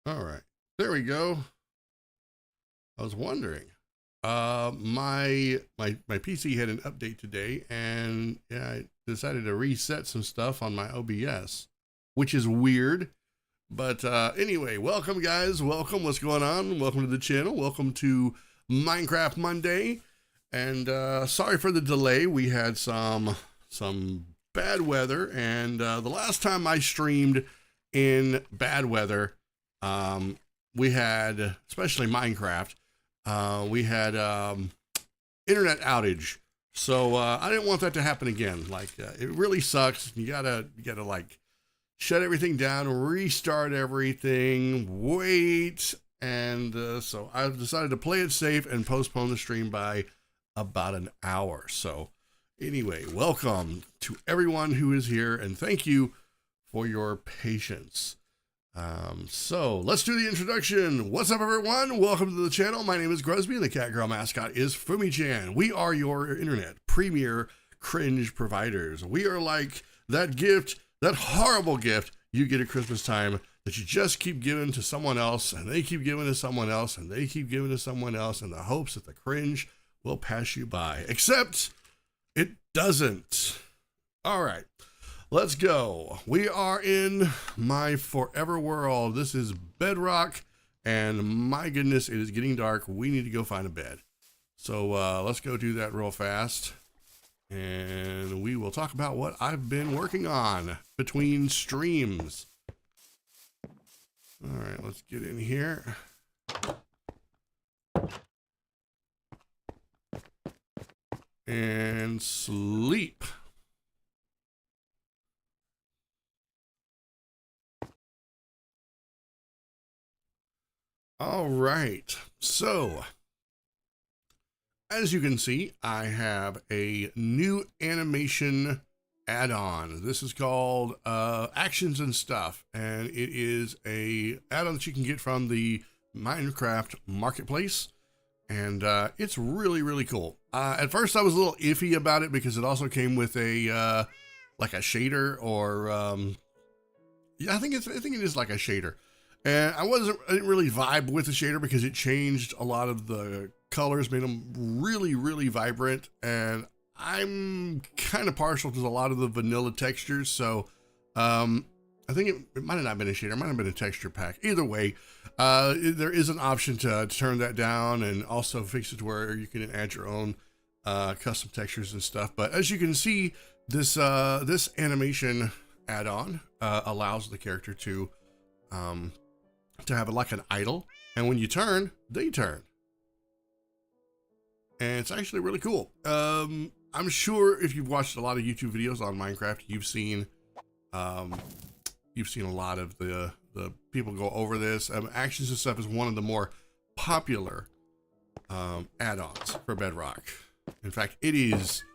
All right, there we go. I was wondering. My PC had an update today, and yeah, I decided to reset some stuff on my OBS, which is weird. But anyway, welcome guys. Welcome. What's going on? Welcome to the channel. Welcome to Minecraft Monday. And sorry for the delay. We had some bad weather, and the last time I streamed in bad weather, we had, especially Minecraft, we had internet outage. So I didn't want that to happen again. Like it really sucks. You gotta like shut everything down, restart everything, wait, and so I decided to play it safe and postpone the stream by about an hour. So anyway, welcome to everyone who is here, and thank you for your patience. So let's do the introduction. What's up, everyone? Welcome to the channel. My name is Gruzbee, and the Catgirl mascot is Fumi-chan. We are your internet premier cringe providers. We are like that gift, that horrible gift you get at Christmas time that you just keep giving to someone else, and they keep giving to someone else, and they keep giving to someone else in the hopes that the cringe will pass you by. Except it doesn't. All right. Let's go. We are in my forever world. This is Bedrock, and my goodness, it is getting dark. We need to go find a bed. So let's go do that real fast, and we will talk about what I've been working on between streams. All right, let's get in here. And sleep. All right, so as you can see, I have a new animation add-on. This is called Actions and Stuff, and it is a add-on that you can get from the Minecraft Marketplace, and it's really cool. At first, I was a little iffy about it because it also came with a like a shader, or yeah, I think it is like a shader. And I didn't really vibe with the shader because it changed a lot of the colors, made them really vibrant. And I'm kind of partial to a lot of the vanilla textures. So I think it might have not been a shader, it might have been a texture pack. Either way, there is an option to turn that down and also fix it to where you can add your own custom textures and stuff. But as you can see, this animation add-on allows the character to have it like an idle, and when you turn, they turn, and it's actually really cool. I'm sure if you've watched a lot of YouTube videos on Minecraft, you've seen a lot of the people go over this. Actions and Stuff is one of the more popular add-ons for Bedrock. In fact, it is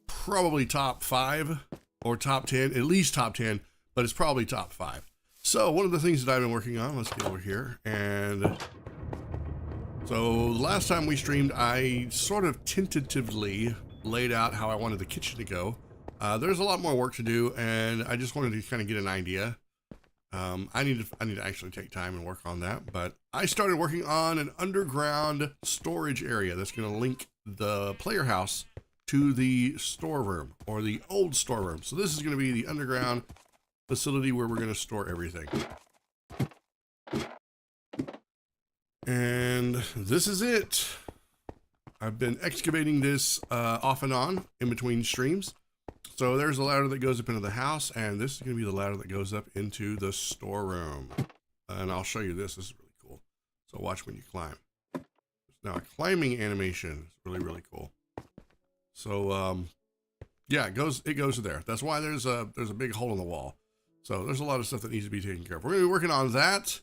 probably top 5 or top 10, at least top 10, but it's probably top 5. So one of the things that I've been working on, let's get over here. And so the last time we streamed, I sort of tentatively laid out how I wanted the kitchen to go. There's a lot more work to do, and I just wanted to kind of get an idea. I need to actually take time and work on that, but I started working on an underground storage area that's going to link the player house to the storeroom, or the old storeroom. So this is going to be the underground facility where we're going to store everything. And this is it. I've been excavating this off and on in between streams. So there's a ladder that goes up into the house, and this is going to be the ladder that goes up into the storeroom. And I'll show you this. This is really cool. So watch when you climb. Now a climbing animation is really cool. So yeah, it goes there. That's why there's a big hole in the wall. So there's a lot of stuff that needs to be taken care of. We're going to be working on that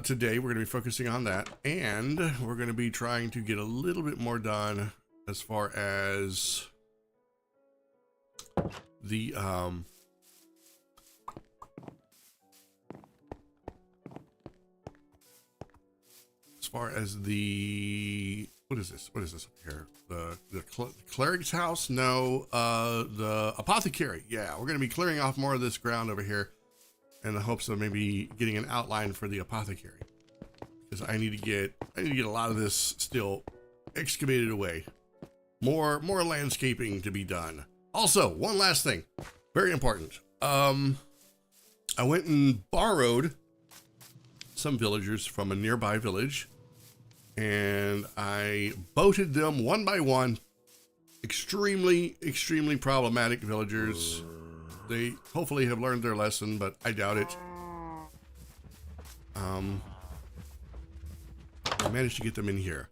today. We're going to be focusing on that, and we're going to be trying to get a little bit more done as far as the what is this up here? The cleric's house? No, the apothecary. Yeah, we're going to be clearing off more of this ground over here, in the hopes of maybe getting an outline for the apothecary. Because I need to get a lot of this still excavated away. More landscaping to be done. Also, one last thing, very important. I went and borrowed some villagers from a nearby village, and I boated them one by one. Extremely problematic villagers. They hopefully have learned their lesson, but I doubt it. I managed to get them in here.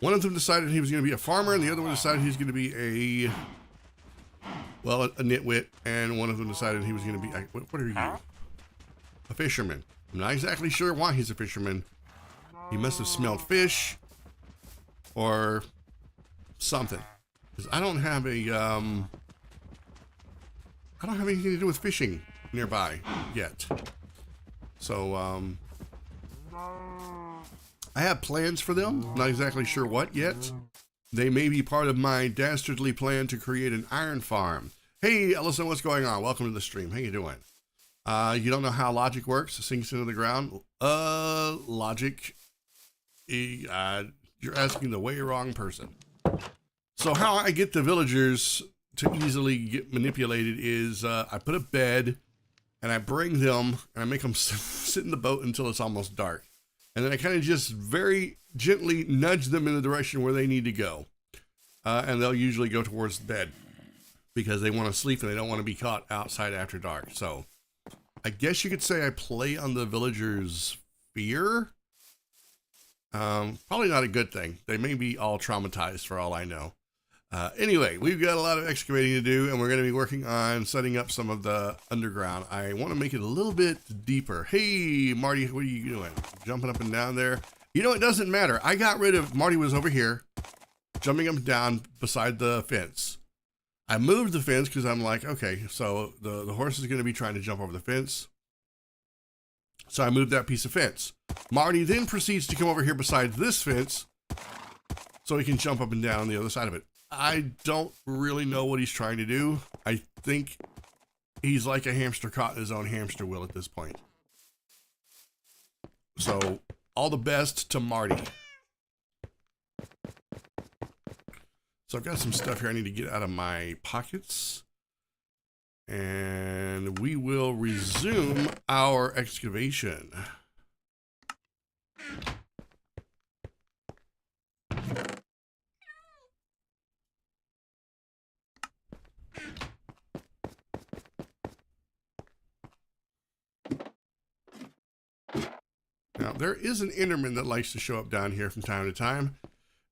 One of them decided he was going to be a farmer, and the other one decided he was going to be a nitwit, and one of them decided he was going to be, what are you? A fisherman. I'm not exactly sure why he's a fisherman. He must have smelled fish or something. Because I don't have anything to do with fishing nearby yet. So, I have plans for them. Not exactly sure what yet. They may be part of my dastardly plan to create an iron farm. Hey, Ellison, what's going on? Welcome to the stream. How you doing? You don't know how logic works? It sinks into the ground. Logic. You're asking the way wrong person. So how I get the villagers to easily get manipulated is I put a bed and I bring them and I make them sit in the boat until it's almost dark. And then I kind of just very gently nudge them in the direction where they need to go. And they'll usually go towards the bed because they want to sleep and they don't want to be caught outside after dark. So I guess you could say I play on the villagers' fear. Probably not a good thing. They may be all traumatized for all I know. Anyway, we've got a lot of excavating to do, and we're going to be working on setting up some of the underground. I want to make it a little bit deeper. Hey, Marty, what are you doing? Jumping up and down there? You know, it doesn't matter. I got rid of, Marty was over here, jumping up and down beside the fence. I moved the fence because I'm like, okay, so the horse is going to be trying to jump over the fence. So I moved that piece of fence. Marty then proceeds to come over here beside this fence so he can jump up and down on the other side of it. I don't really know what he's trying to do. I think he's like a hamster caught in his own hamster wheel at this point. So, all the best to Marty. So I've got some stuff here I need to get out of my pockets. And we will resume our excavation. Now, there is an Enderman that likes to show up down here from time to time,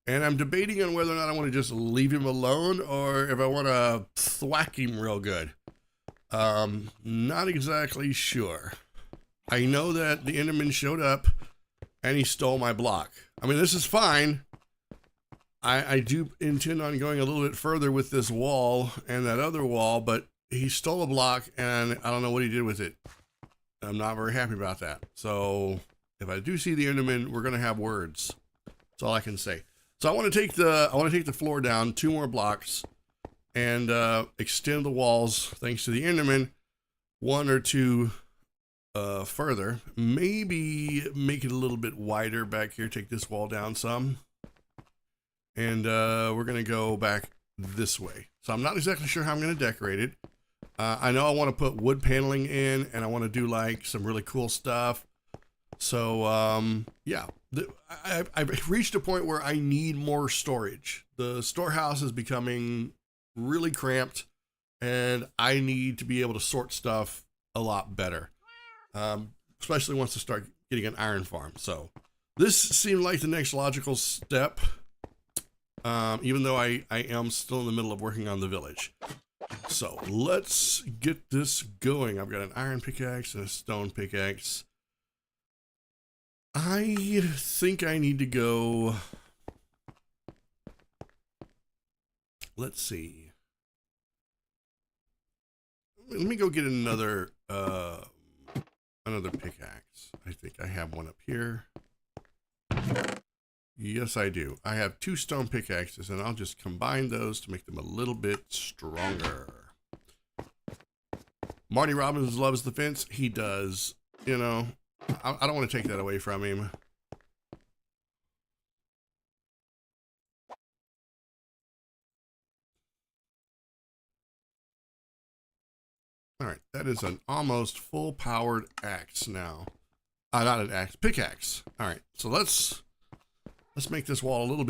and I'm debating on whether or not I want to just leave him alone or if I want to thwack him real good. Not exactly sure. I know that the Enderman showed up and he stole my block. I mean, this is fine. I do intend on going a little bit further with this wall and that other wall, but he stole a block and I don't know what he did with it. I'm not very happy about that. So if I do see the Enderman, we're gonna have words. That's all I can say. So I want to take the floor down 2 more blocks and extend the walls thanks to the Enderman 1 or 2 further. Maybe make it a little bit wider back here. Take this wall down some, and we're gonna go back this way. So I'm not exactly sure how I'm gonna decorate it. I know I want to put wood paneling in, and I want to do like some really cool stuff. So, yeah, I've reached a point where I need more storage. The storehouse is becoming really cramped, and I need to be able to sort stuff a lot better, especially once I start getting an iron farm. So this seemed like the next logical step, even though I am still in the middle of working on the village. So let's get this going. I've got an iron pickaxe and a stone pickaxe. I think I need to go, let's see. Let me go get another pickaxe. I think I have one up here. Yes, I do. I have 2 stone pickaxes, and I'll just combine those to make them a little bit stronger. Marty Robbins loves the fence. He does. You know, I don't want to take that away from him. All right, that is an almost full-powered axe now. Not an axe, pickaxe. All right, so let's make this wall a little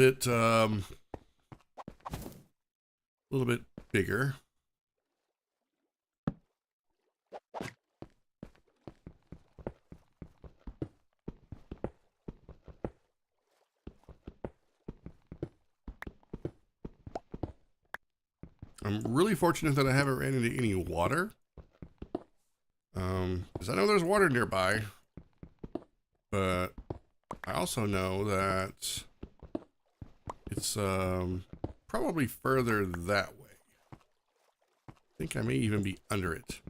bit bigger. I'm really fortunate that I haven't ran into any water. Because I know there's water nearby. But I also know that it's probably further that way. I think I may even be under it.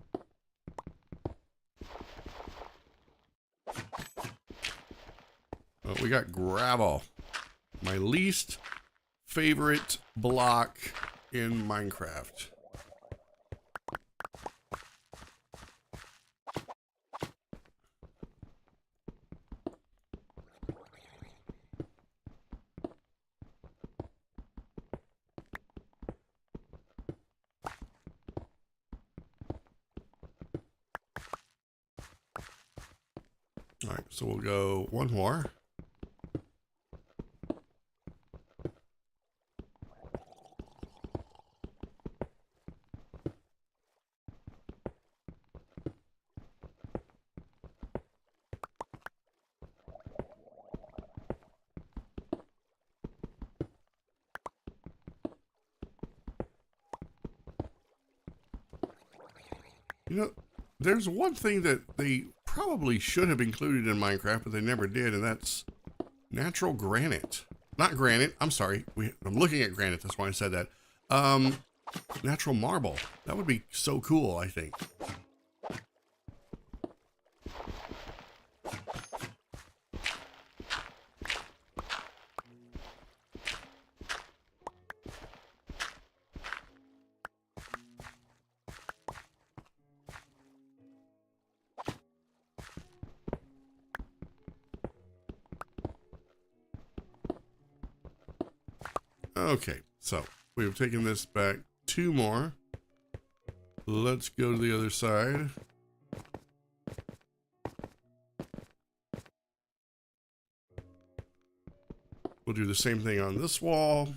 Oh, we got gravel. My least favorite block in Minecraft. All right, so we'll go one more. You know, there's one thing that they probably should have included in Minecraft, but they never did, and that's natural granite. Not granite, I'm sorry. I'm looking at granite, that's why I said that. Natural marble. That would be so cool, I think. Okay, so we've taken this back 2 more. Let's go to the other side. We'll do the same thing on this wall.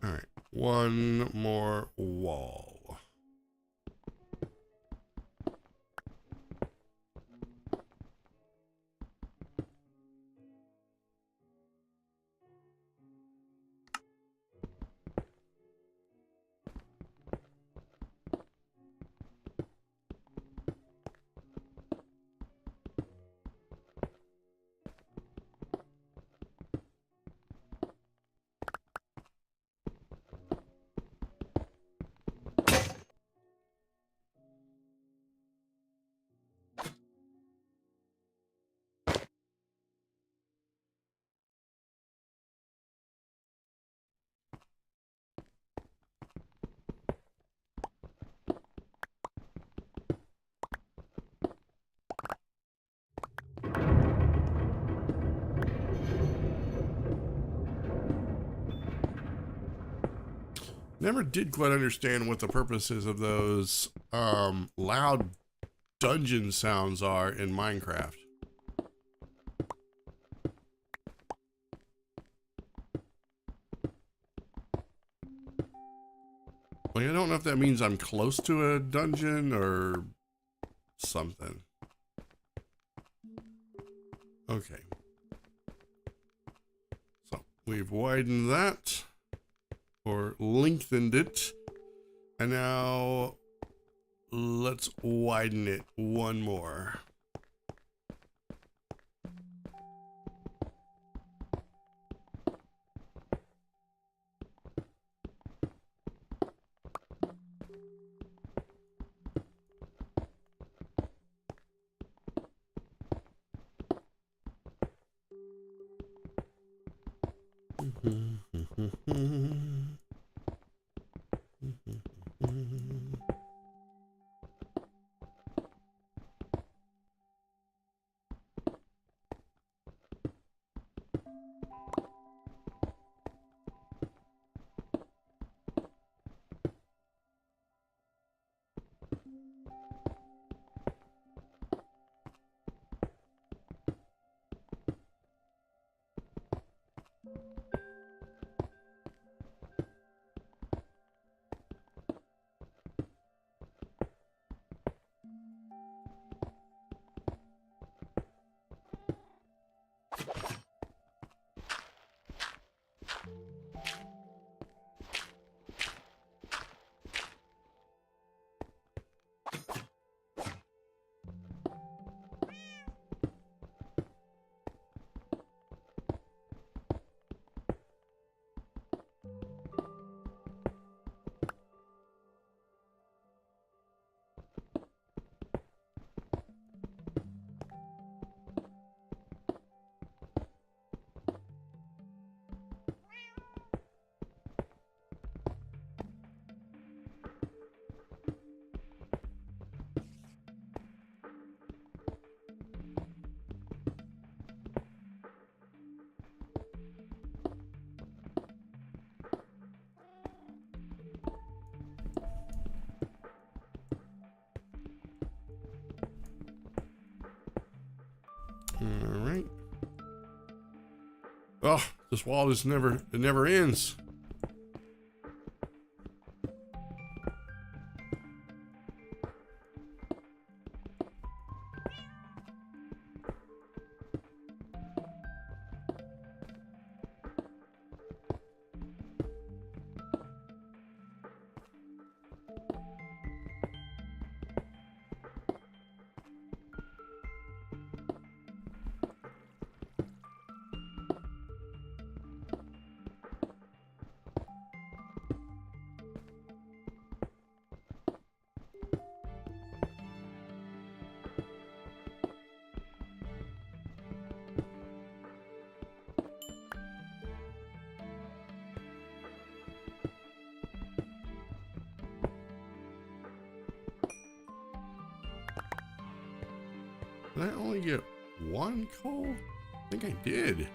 All right, one more wall. Never did quite understand what the purpose is of those loud dungeon sounds are in Minecraft. Like, I don't know if that means I'm close to a dungeon or something. Okay. So we've widened that or lengthened it. And now let's widen it one more. All right. Oh, this wall is it never ends. Did I only get one coal? I think I did.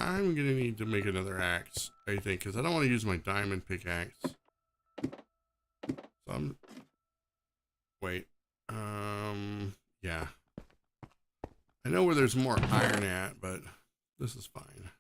I'm gonna need to make another axe, I think, because I don't want to use my diamond pickaxe. So wait. Yeah. I know where there's more iron at, but this is fine.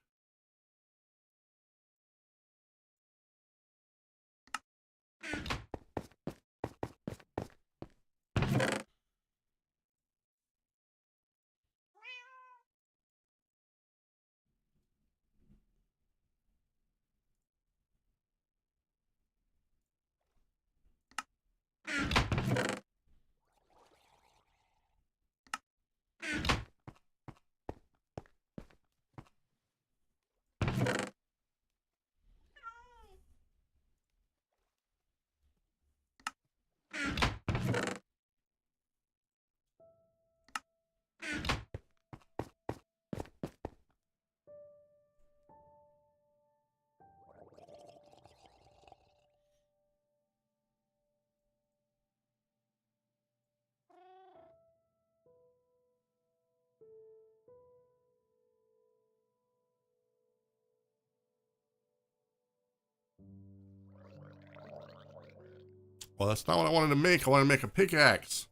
Well, that's not what I wanted to make. I want to make a pickaxe.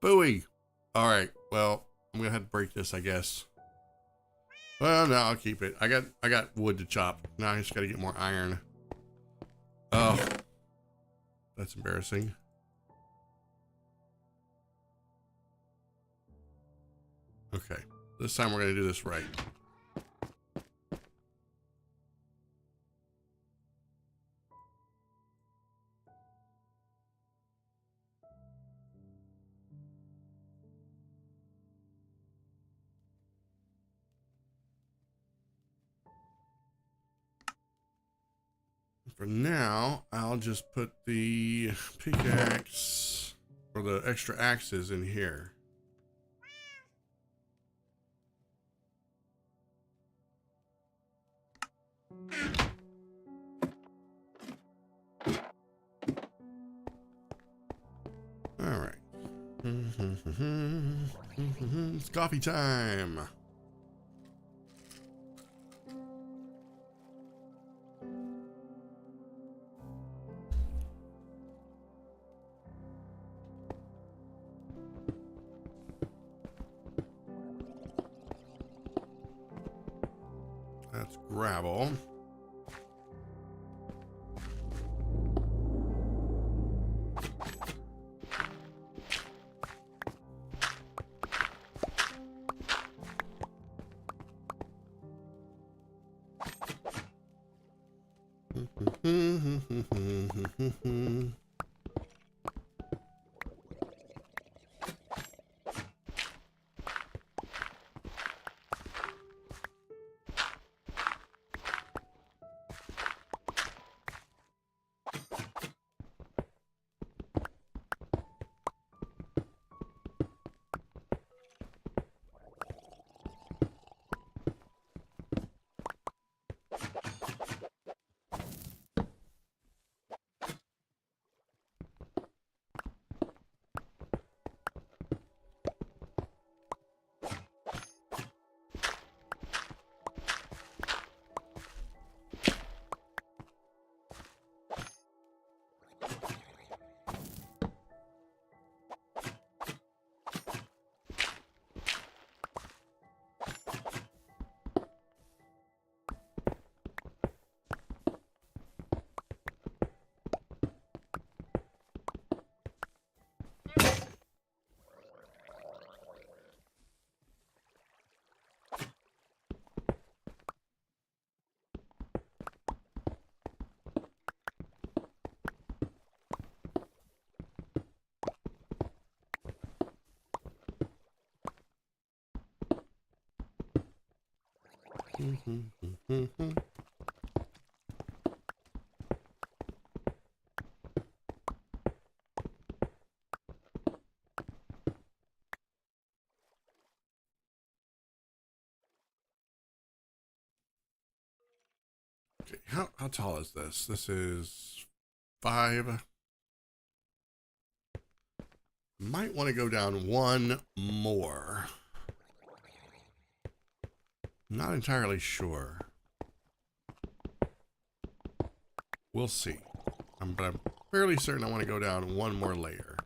Booey. All right. Well, I'm gonna have to break this, I guess. Well, no, I'll keep it. I got wood to chop. Now I just got to get more iron. Oh, that's embarrassing. Okay, this time we're gonna do this right. For now, I'll just put the pickaxe or the extra axes in here. All right. It's coffee time. That's gravel. Okay, how tall is this? This is 5. Might want to go down one more. Not entirely sure. We'll see. But I'm fairly certain I want to go down one more layer.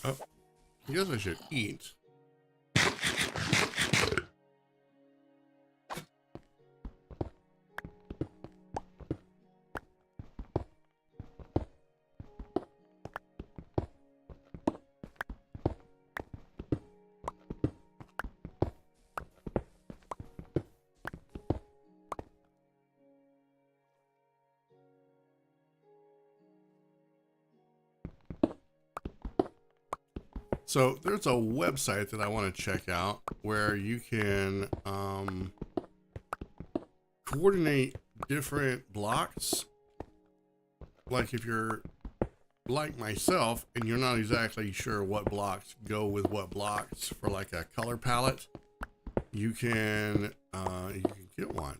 Oh, I guess I should eat. So there's a website that I want to check out where you can coordinate different blocks. Like if you're like myself and you're not exactly sure what blocks go with what blocks for like a color palette, you can get one.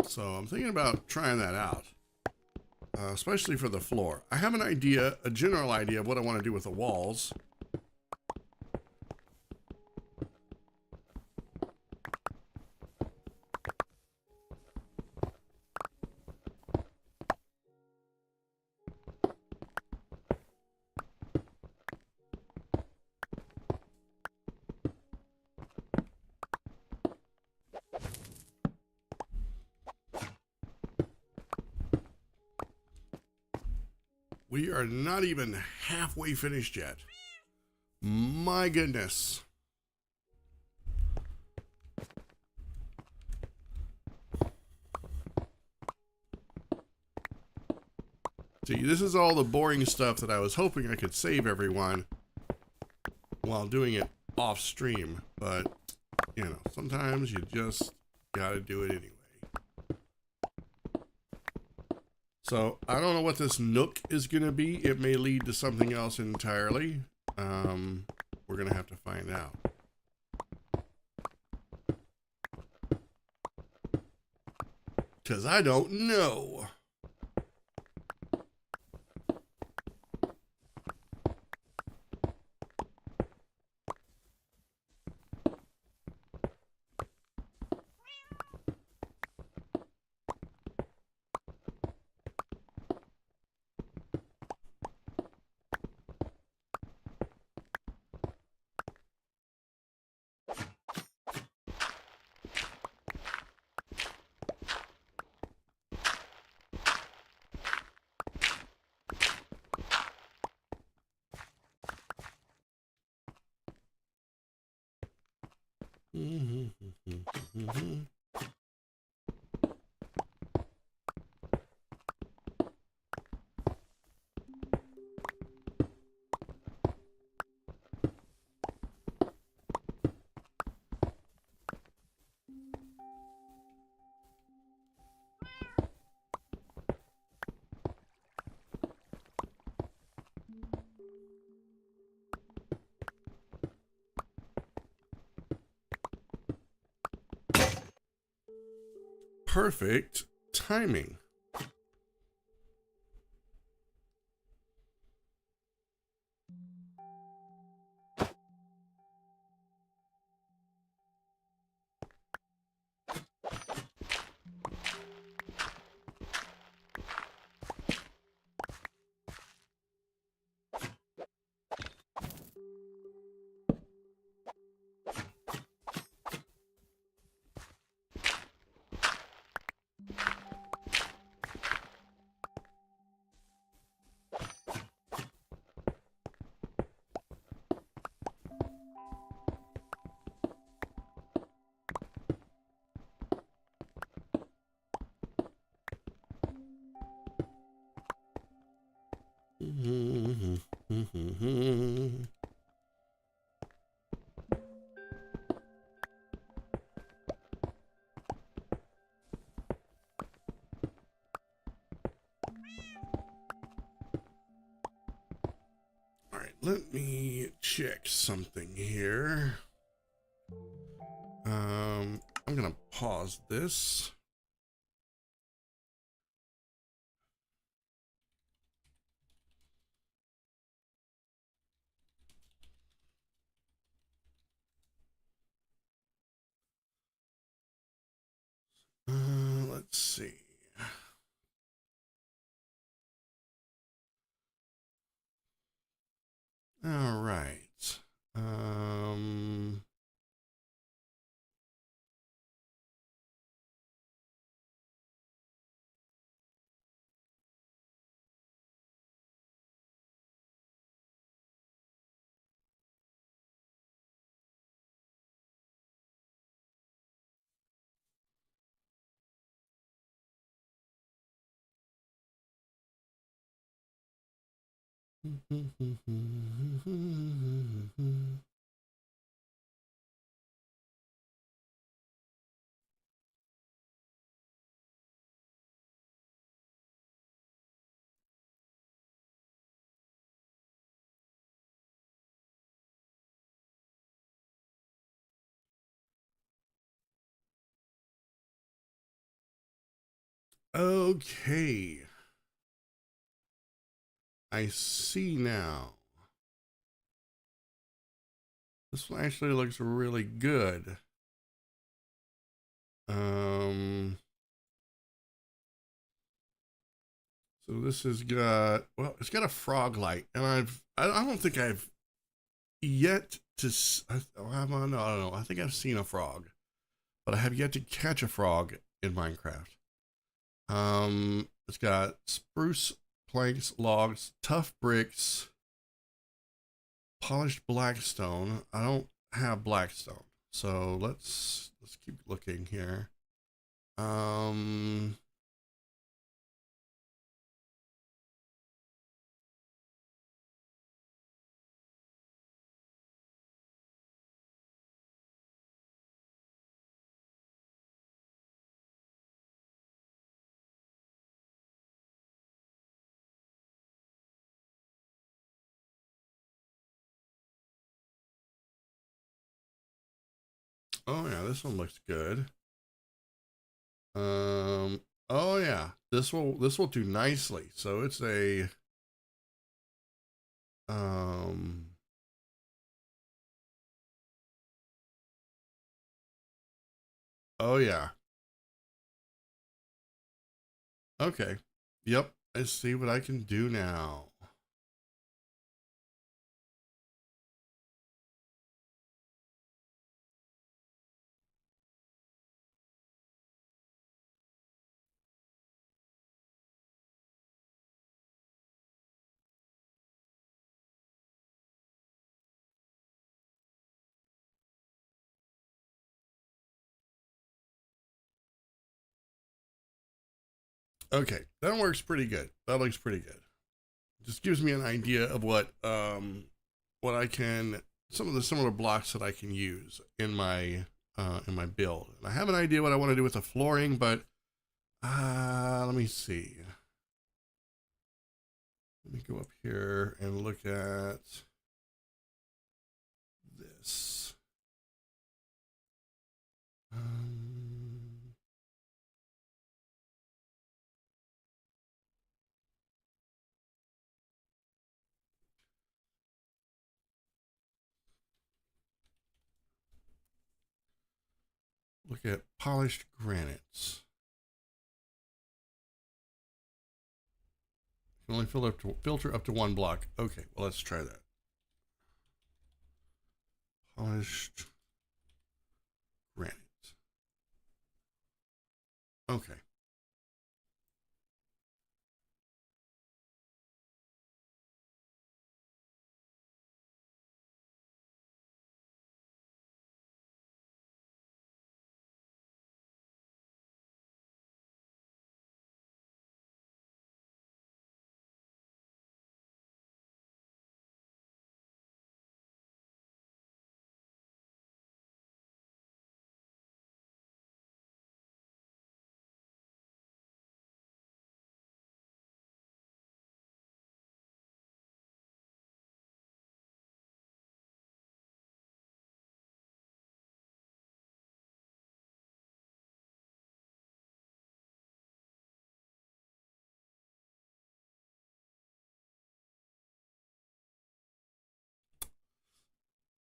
So I'm thinking about trying that out, especially for the floor. I have an idea, a general idea of what I want to do with the walls. We are not even halfway finished yet. My goodness. See, this is all the boring stuff that I was hoping I could save everyone while doing it off stream. But, you know, sometimes you just gotta do it anyway. So I don't know what this nook is going to be. It may lead to something else entirely. We're going to have to find out. Because I don't know. Perfect timing. All right, let me check something here. I'm gonna pause this. Let's see. All right. Um, okay. I see now. This one actually looks really good. Um, so this has got, well, it's got a frog light, and I don't think I've yet to, I don't know. I think I've seen a frog, but I have yet to catch a frog in Minecraft. It's got spruce planks, logs, tough bricks, polished blackstone. I don't have blackstone, so let's keep looking here. Um, oh yeah, this one looks good. Oh yeah, this will do nicely. So it's a um, oh yeah, okay, yep. I see what I can do now. Okay, that works pretty good. That looks pretty good. Just gives me an idea of what I can, some of the similar blocks that I can use in my build. And I have an idea what I want to do with the flooring, but let me see. Let me go up here and look at this. Look at polished granites. Can only filter up to one block. Okay, well, let's try that. Polished granite. Okay.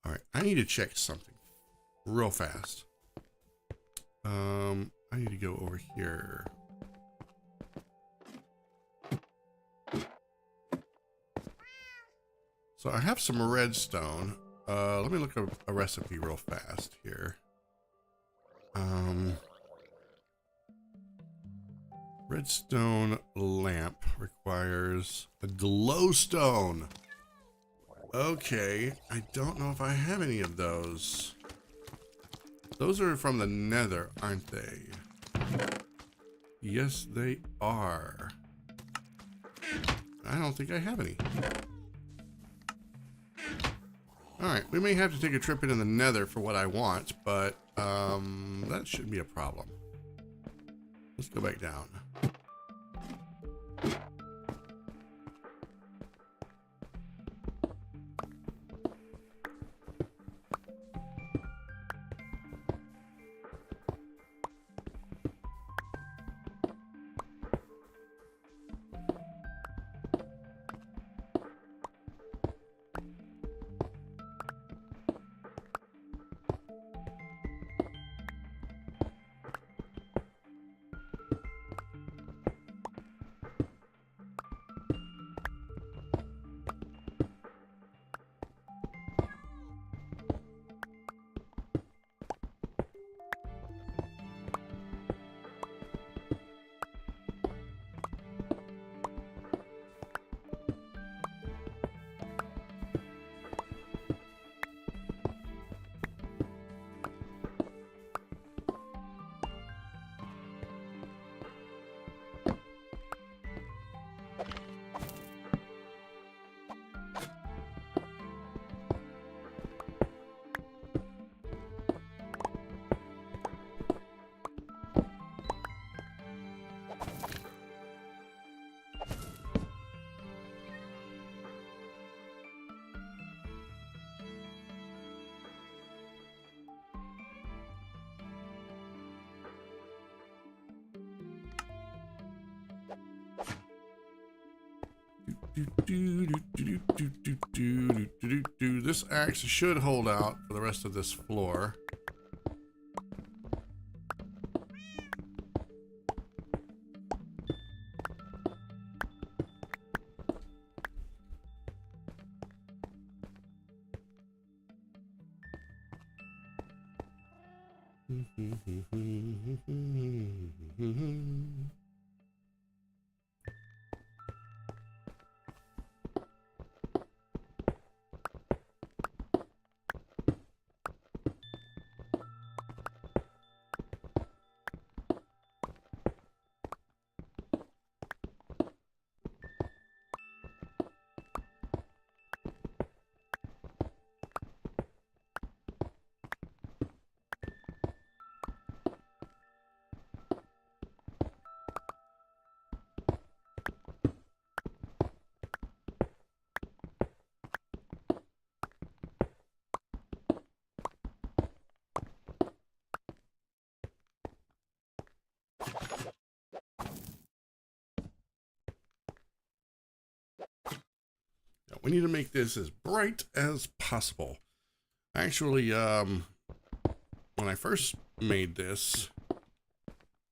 All right, I need to check something real fast. I need to go over here. So I have some redstone. Let me look up a recipe real fast here. Redstone lamp requires a glowstone. Okay, I don't know if I have any of those. Those are from the nether, aren't they? Yes, they are. I don't think I have any. Alright, we may have to take a trip into the nether for what I want, but that shouldn't be a problem. Let's go back down. This axe should hold out for the rest of this floor. we need to make this as bright as possible. Actually, when I first made this,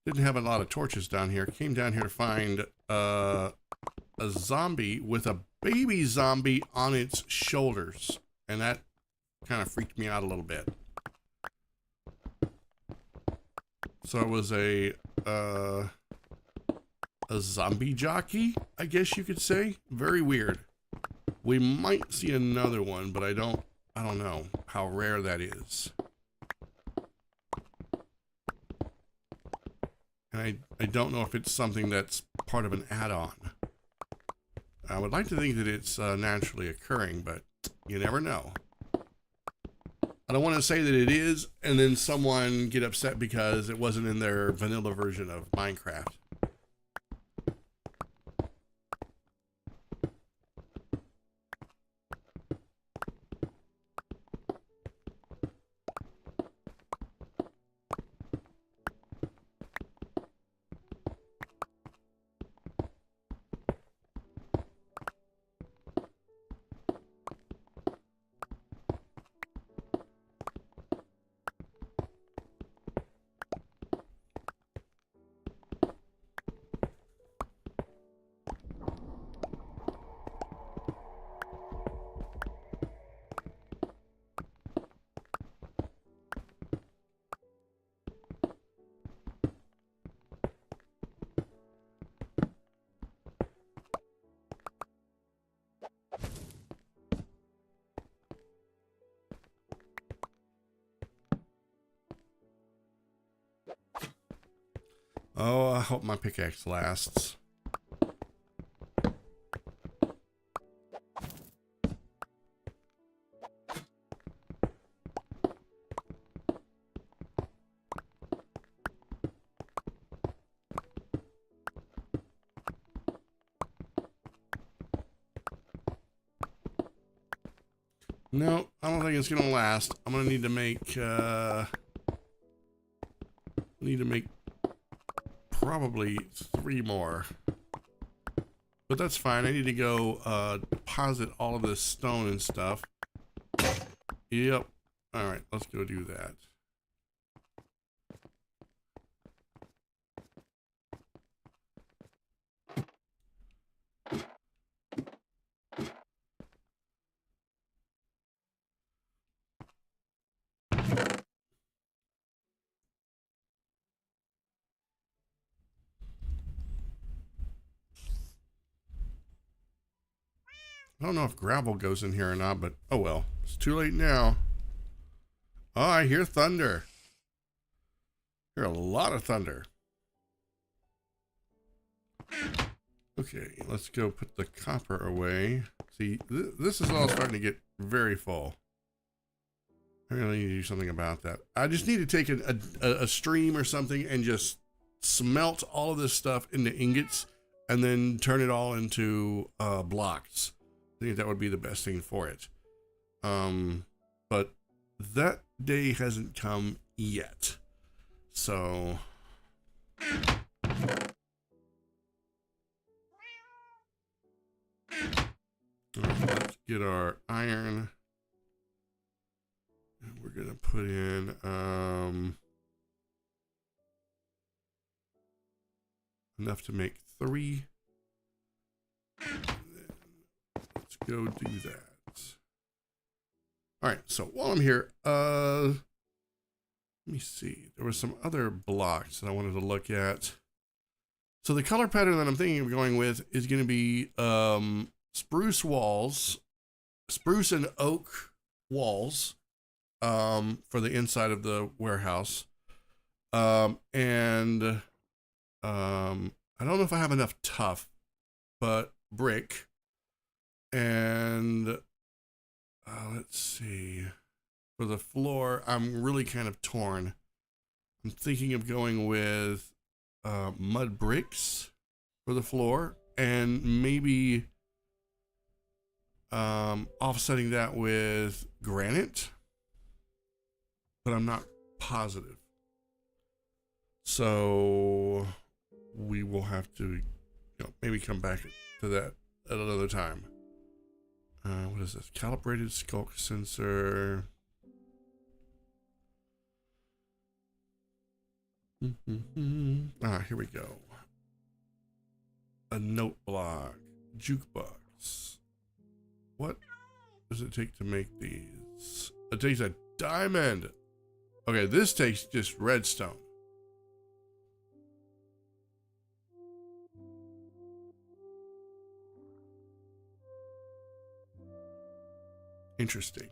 didn't have a lot of torches down here. Came down here to find a zombie with a baby zombie on its shoulders, and that kind of freaked me out a little bit. So it was a zombie jockey, I guess you could say. Very weird. We might see another one, but I don't know how rare that is. And I don't know if it's something that's part of an add-on. I would like to think that it's naturally occurring, but you never know. I don't want to say that it is, and then someone get upset because it wasn't in their vanilla version of Minecraft. Oh, I hope my pickaxe lasts. No, I don't think it's gonna last. I'm gonna need to make probably 3 more. But that's fine. I need to go deposit all of this stone and stuff. Yep. Alright, let's go do that. I don't know if gravel goes in here or not, but oh well. It's too late now. Oh, I hear thunder. I hear a lot of thunder. Okay, let's go put the copper away. See, this is all starting to get very full. I really need to do something about that. I just need to take a stream or something and just smelt all of this stuff into ingots and then turn it all into blocks. I think that would be the best thing for it. But that day hasn't come yet. So let's get our iron. And we're gonna put in enough to make 3. Let's go do that. All right, so while I'm here, let me see. There were some other blocks that I wanted to look at. So the color pattern that I'm thinking of going with is going to be spruce walls, spruce and oak walls for the inside of the warehouse. I don't know if I have enough tuff, but brick. And let's see. For the floor, I'm really kind of torn. I'm thinking of going with mud bricks for the floor and maybe offsetting that with granite, but I'm not positive. So we will have to maybe come back to that at another time. What is this? Calibrated skulk sensor. Here we go. A note block. Jukebox. What does it take to make these? It takes a diamond. Okay, this takes just redstone. Interesting.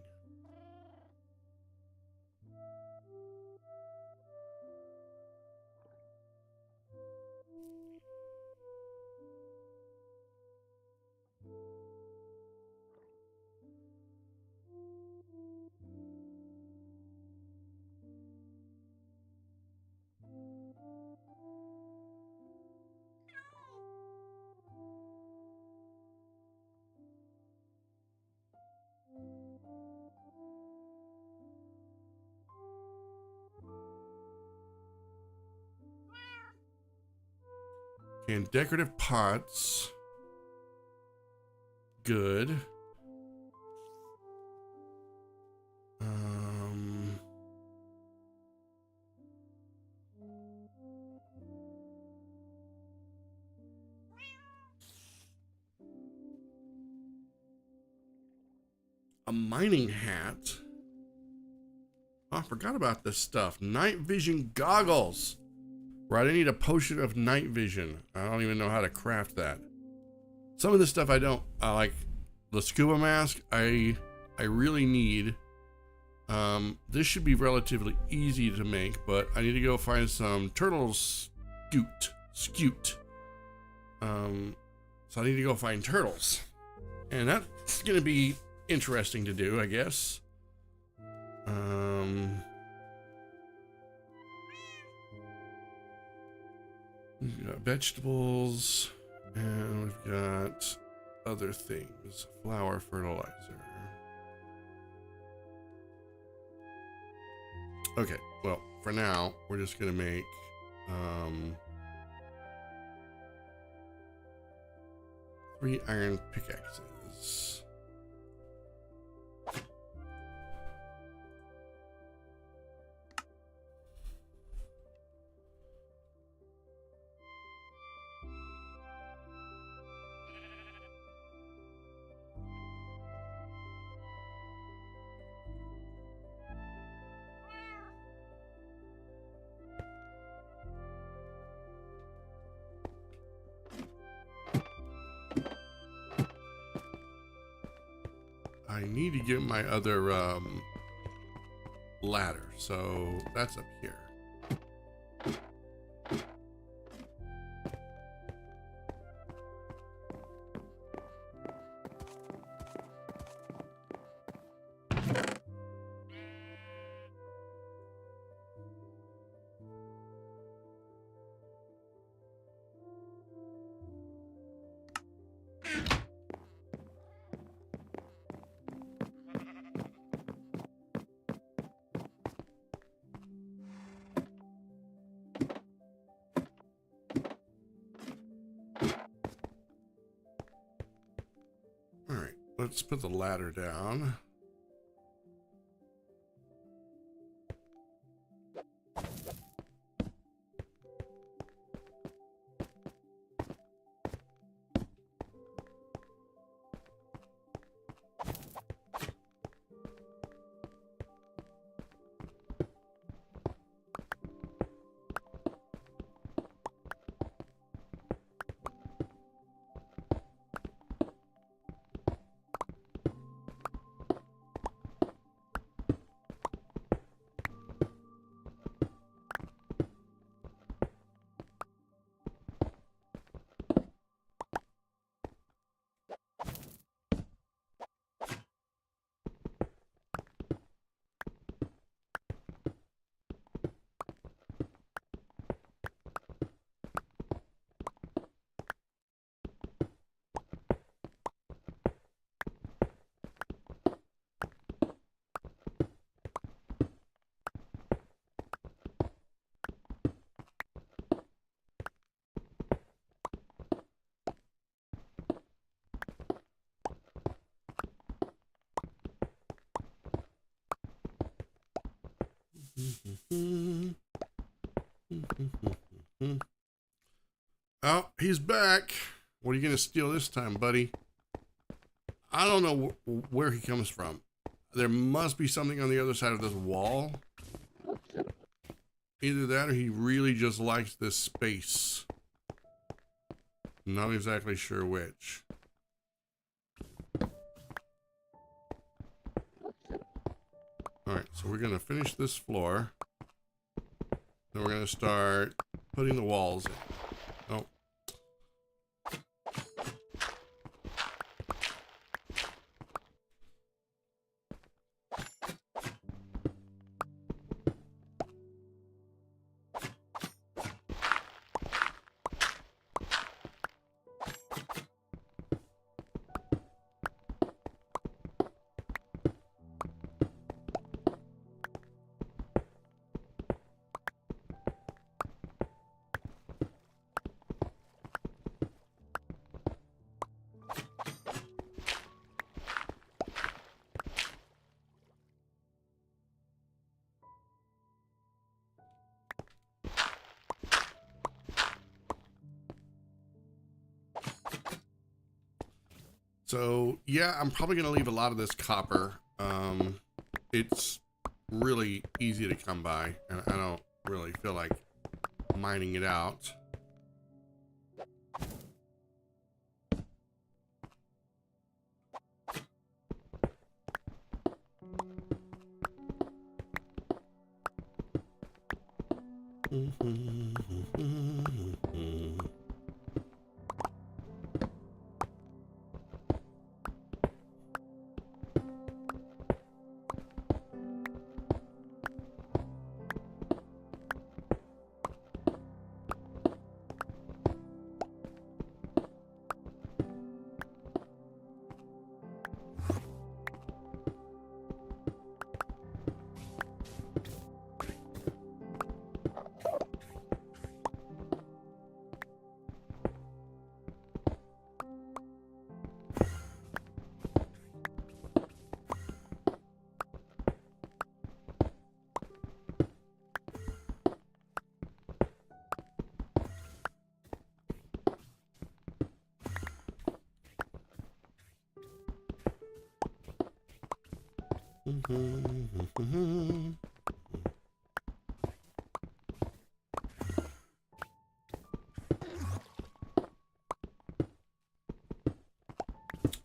And decorative pots. Good. A mining hat. Oh, I forgot about this stuff. Night vision goggles. Right, I need a potion of night vision. I don't even know how to craft that. Some of this stuff I don't. Like the scuba mask, I really need. This should be relatively easy to make, but I need to go find some turtle scute. So I need to go find turtles. And that's gonna be interesting to do, I guess. We've got vegetables, and we've got other things. Flour fertilizer. Okay, well, for now, we're just gonna make, 3 iron pickaxes. I need to get my other ladder, so that's up here. Let's put the ladder down. Oh, he's back. What are you going to steal this time, buddy? I don't know where he comes from. There must be something on the other side of this wall. Either that or he really just likes this space. Not exactly sure which. Alright, so we're going to finish this floor. Then we're going to start putting the walls in. Oh. So, yeah, I'm probably going to leave a lot of this copper. It's really easy to come by, and I don't really feel like mining it out.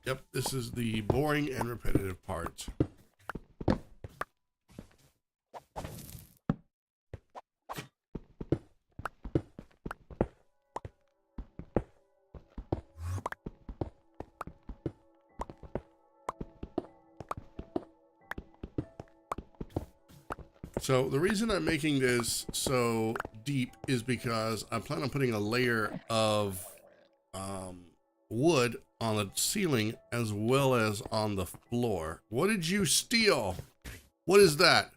Yep, this is the boring and repetitive part. So the reason I'm making this so deep is because I plan on putting a layer of wood on the ceiling as well as on the floor. What did you steal? What is that?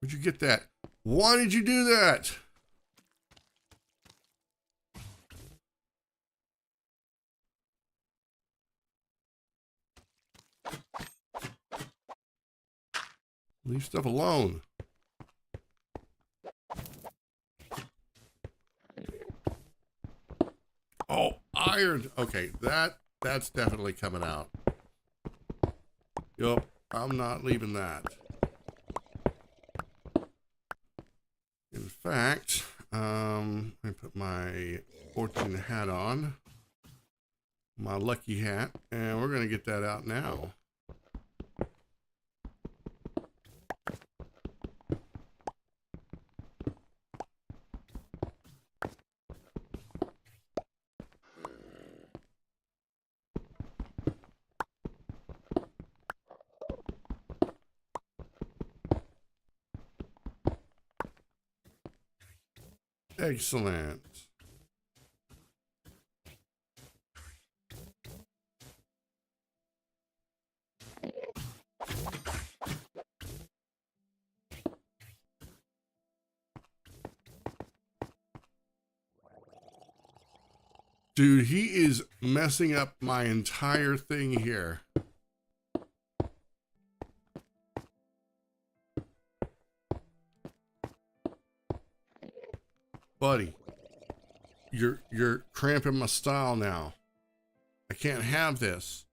Where'd you get that? Why did you do that? Leave stuff alone. Oh, iron. Okay, that's definitely coming out. Yup, I'm not leaving that. In fact, let me put my fortune hat on, my lucky hat, and we're gonna get that out now. Excellent. Dude, he is messing up my entire thing here. Buddy, you're cramping my style now. I can't have this.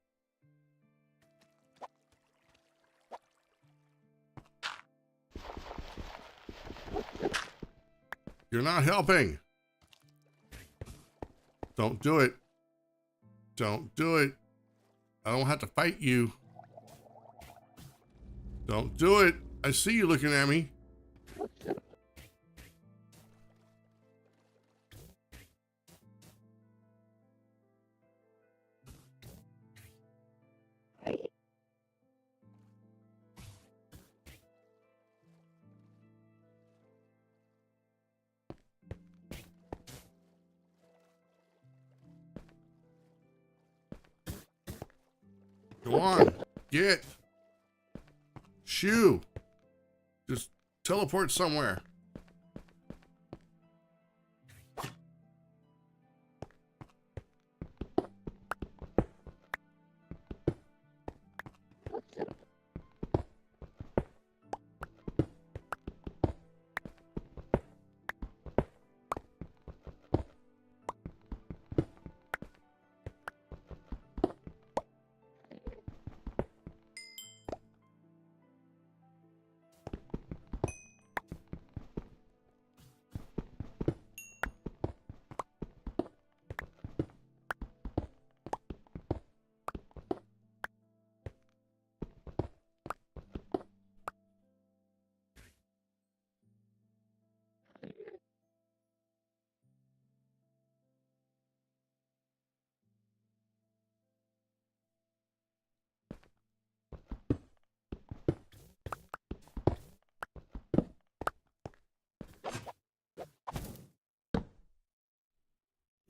You're not helping. Don't do it. Don't do it. I don't have to fight you. Don't do it. I see you looking at me. Go on. Get. Shoo. Just teleport somewhere.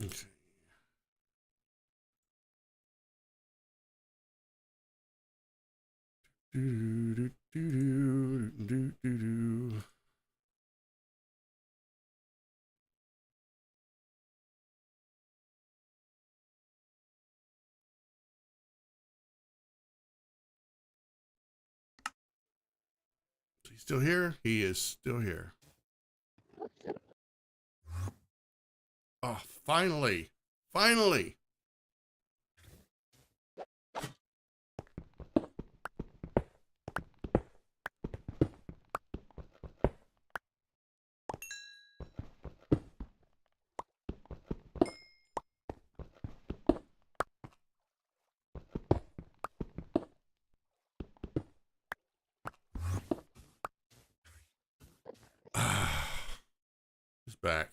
Okay. Do, do, do, do, do, do. He's still here? He is still here. Oh, finally. Finally. He's back.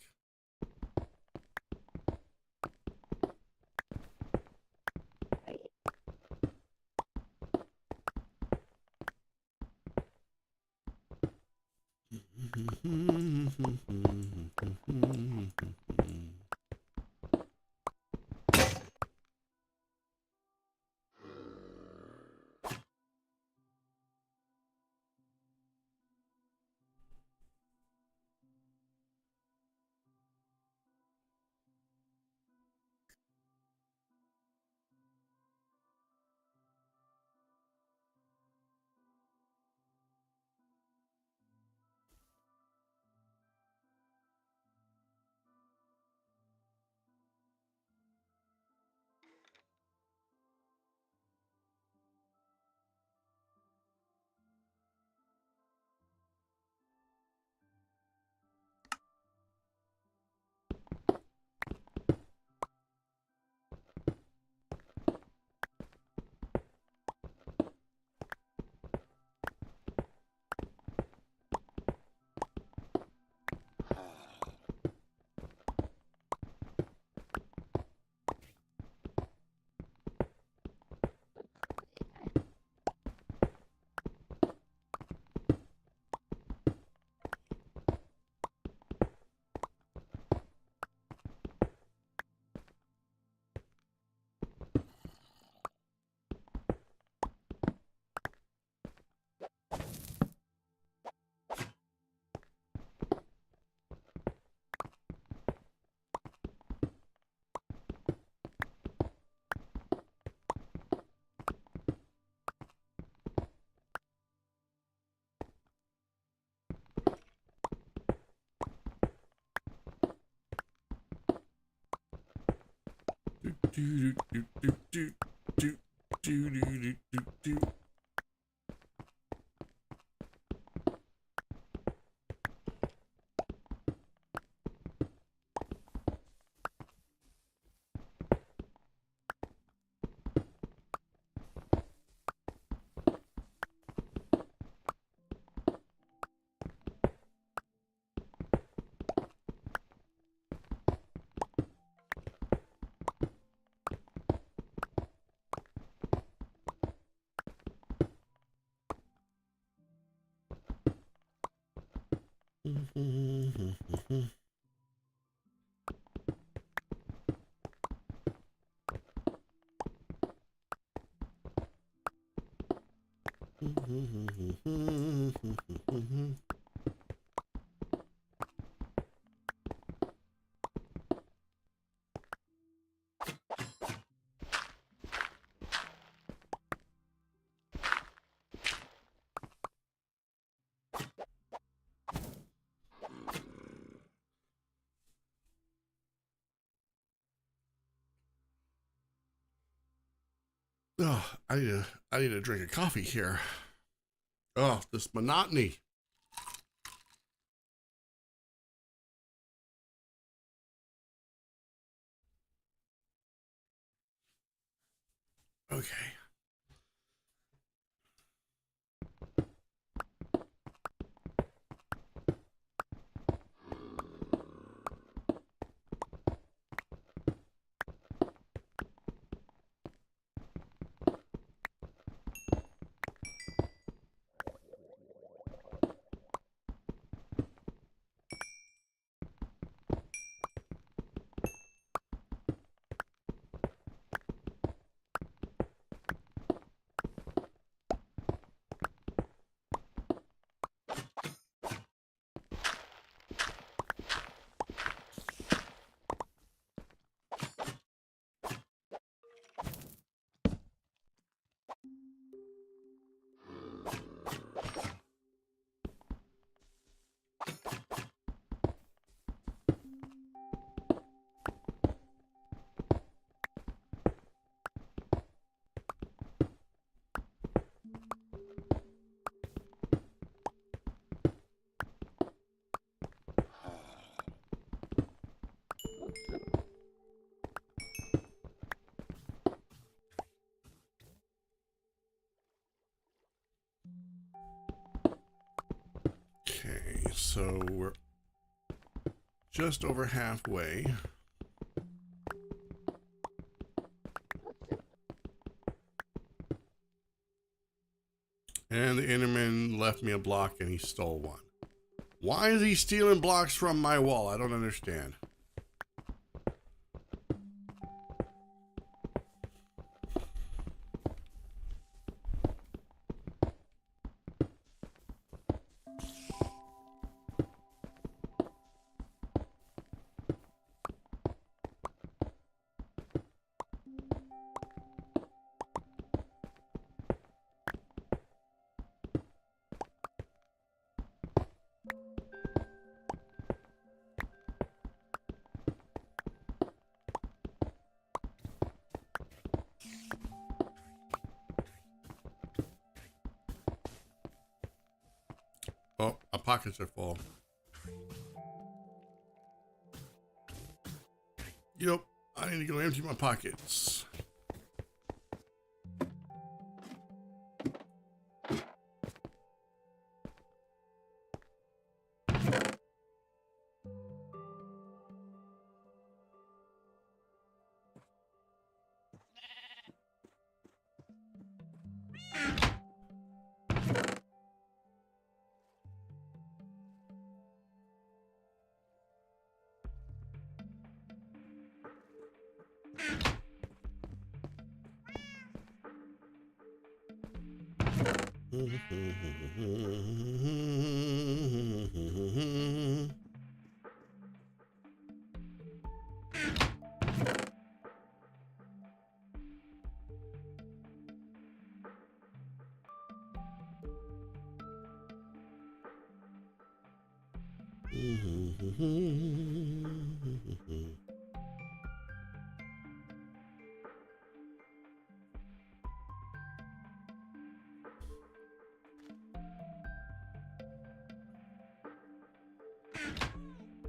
Do, do, do, do, do, do, do, do, do, do. Oh, I need a drink of coffee here. Oh, this monotony. Okay. Okay, so we're just over halfway. And the Enderman left me a block and he stole one. Why is he stealing blocks from my wall? I don't understand. Oh, my pockets are full. Yep, I need to go empty my pockets. Okay,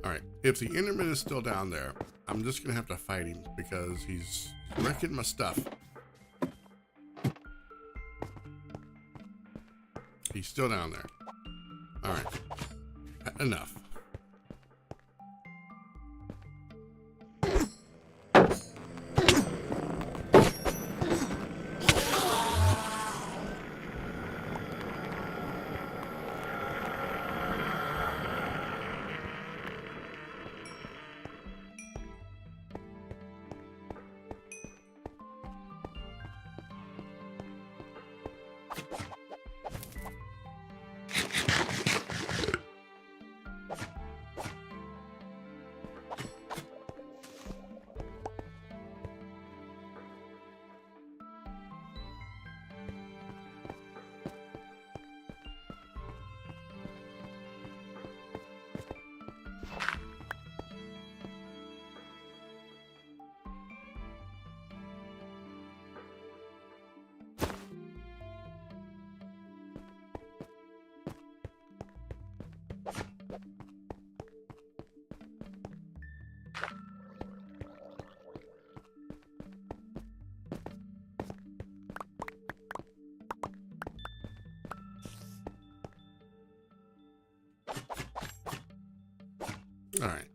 All right, if the Enderman is still down there, I'm just gonna have to fight him because he's wrecking my stuff. He's still down there. All right, enough. All right.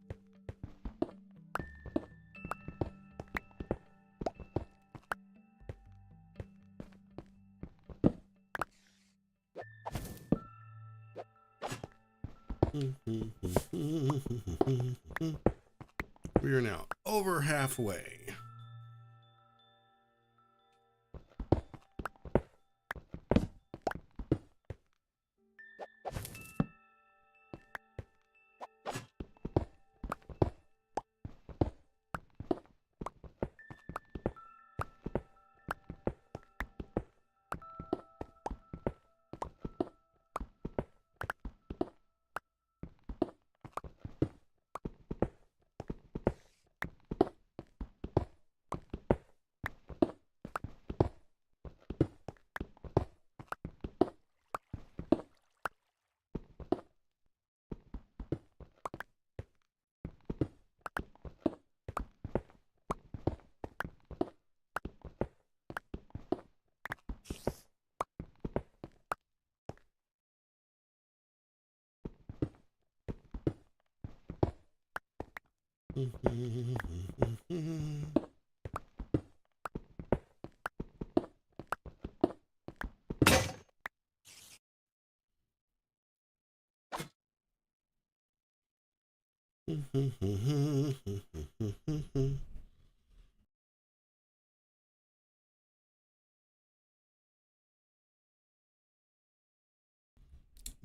We are now over halfway.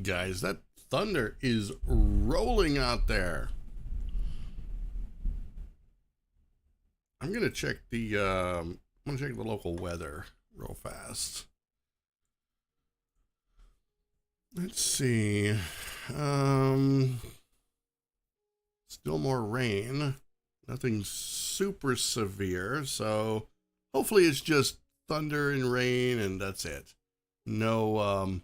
Guys, that thunder is rolling out there. I'm gonna check the local weather real fast. Let's see. Still more rain. Nothing super severe, so hopefully it's just thunder and rain and that's it. No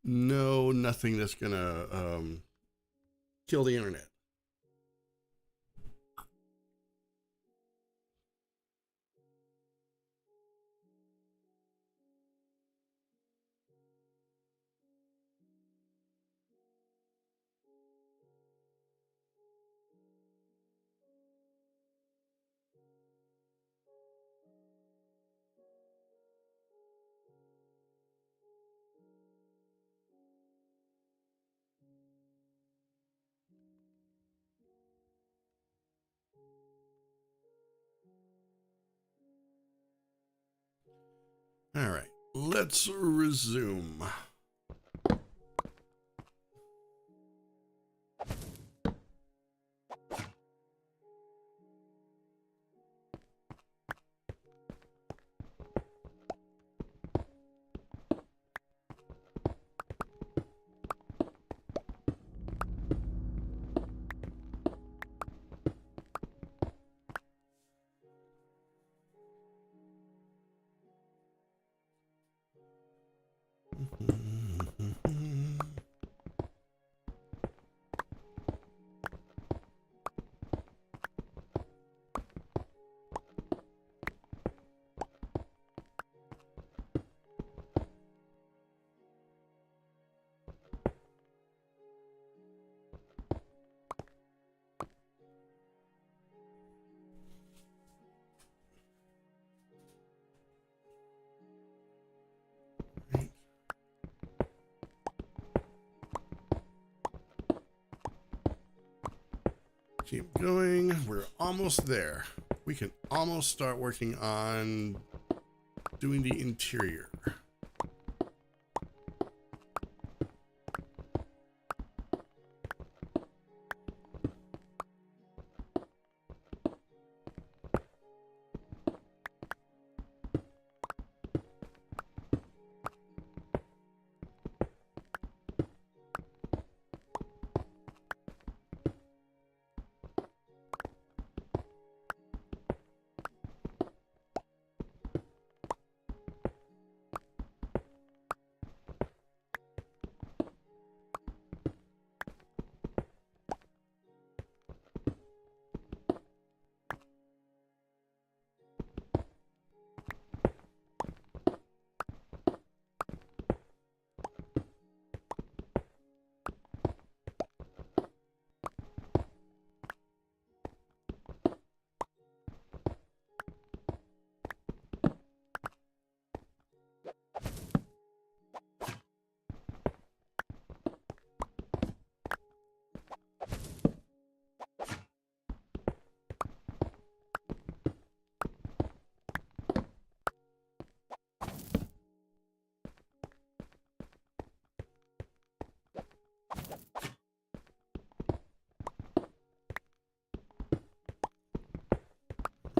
nothing that's gonna kill the internet. All right, let's resume. Keep going. We're almost there. We can almost start working on doing the interior.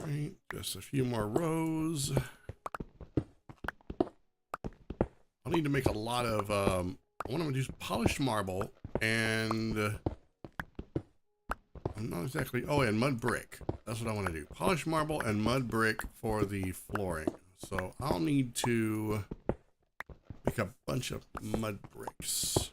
Right, just a few more rows. I'll need to make a lot of, I want to use polished marble and, I'm not exactly, oh, and mud brick. That's what I want to do. Polished marble and mud brick for the flooring. So I'll need to make a bunch of mud bricks.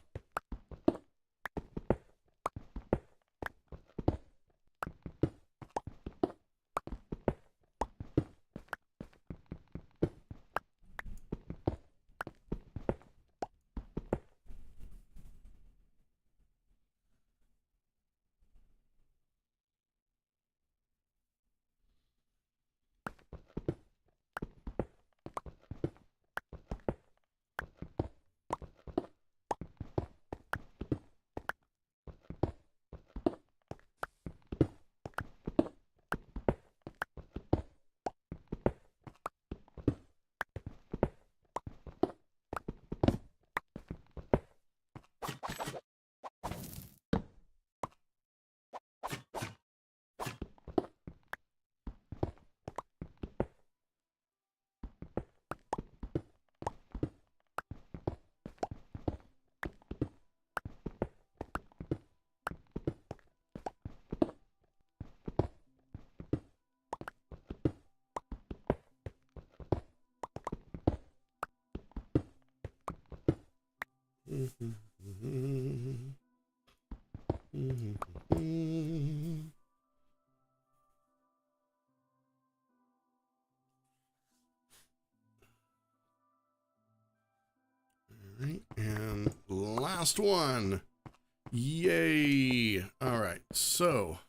Alright, and last one. Yay! Alright, so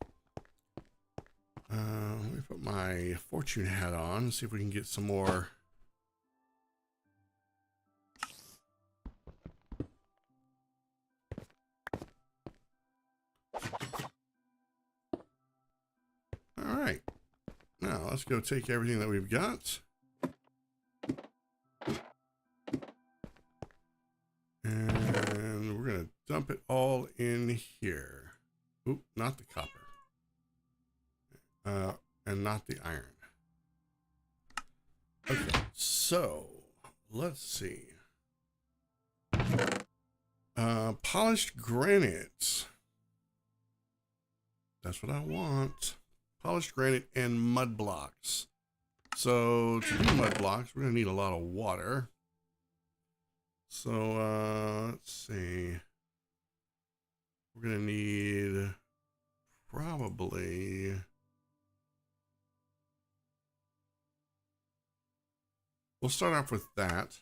let me put my fortune hat on and see if we can get some more. Alright, now let's go take everything that we've got. And we're going to dump it all in here. Oop, not the copper. And not the iron. Okay, so let's see. Polished granite. That's what I want. Polished granite and mud blocks. So to do mud blocks, we're going to need a lot of water. So let's see. We're going to need probably... We'll start off with that.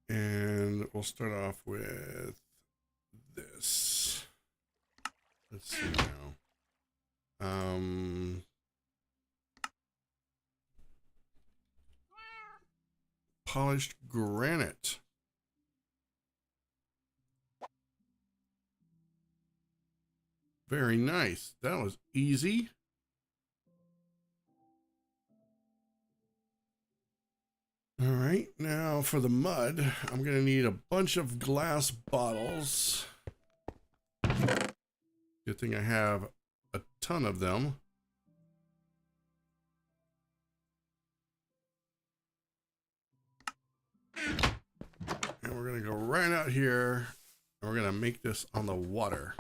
And we'll start off with this. Let's see now. Polished granite. Very nice. That was easy. All right, now for the mud, I'm gonna need a bunch of glass bottles. Good thing I have a ton of them. And we're gonna go right out here, and we're gonna make this on the water.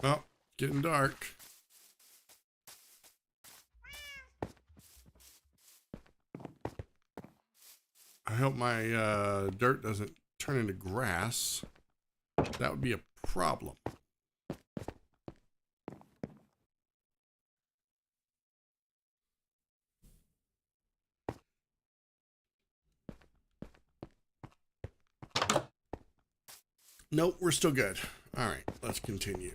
Oh, getting dark. I hope my dirt doesn't turn into grass. That would be a problem. Nope, we're still good. All right, let's continue.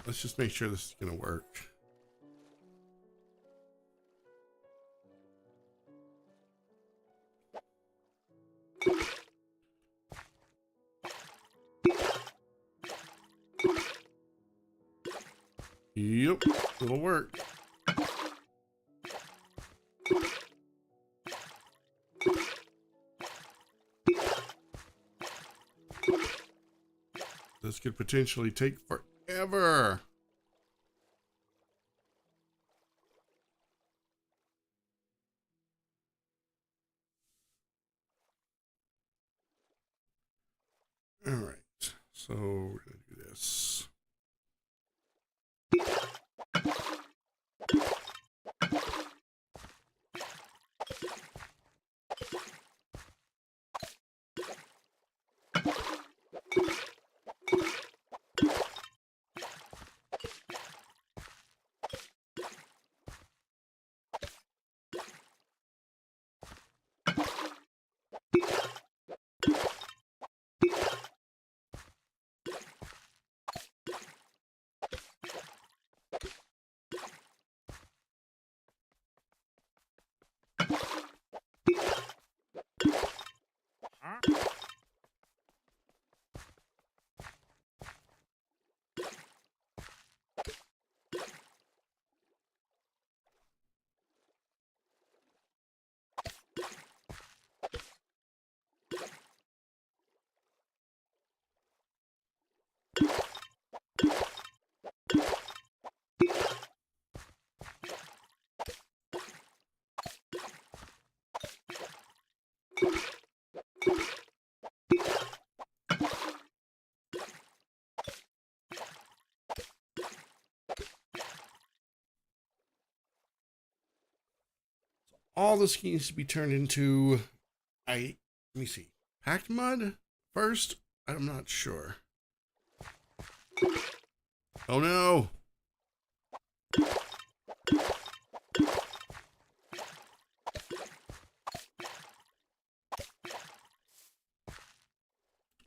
Let's just make sure this is going to work. Yep, it'll work. This could potentially take forever. All right, so we're gonna do this. all this needs to be turned into, let me see, packed mud first? I'm not sure. Oh no!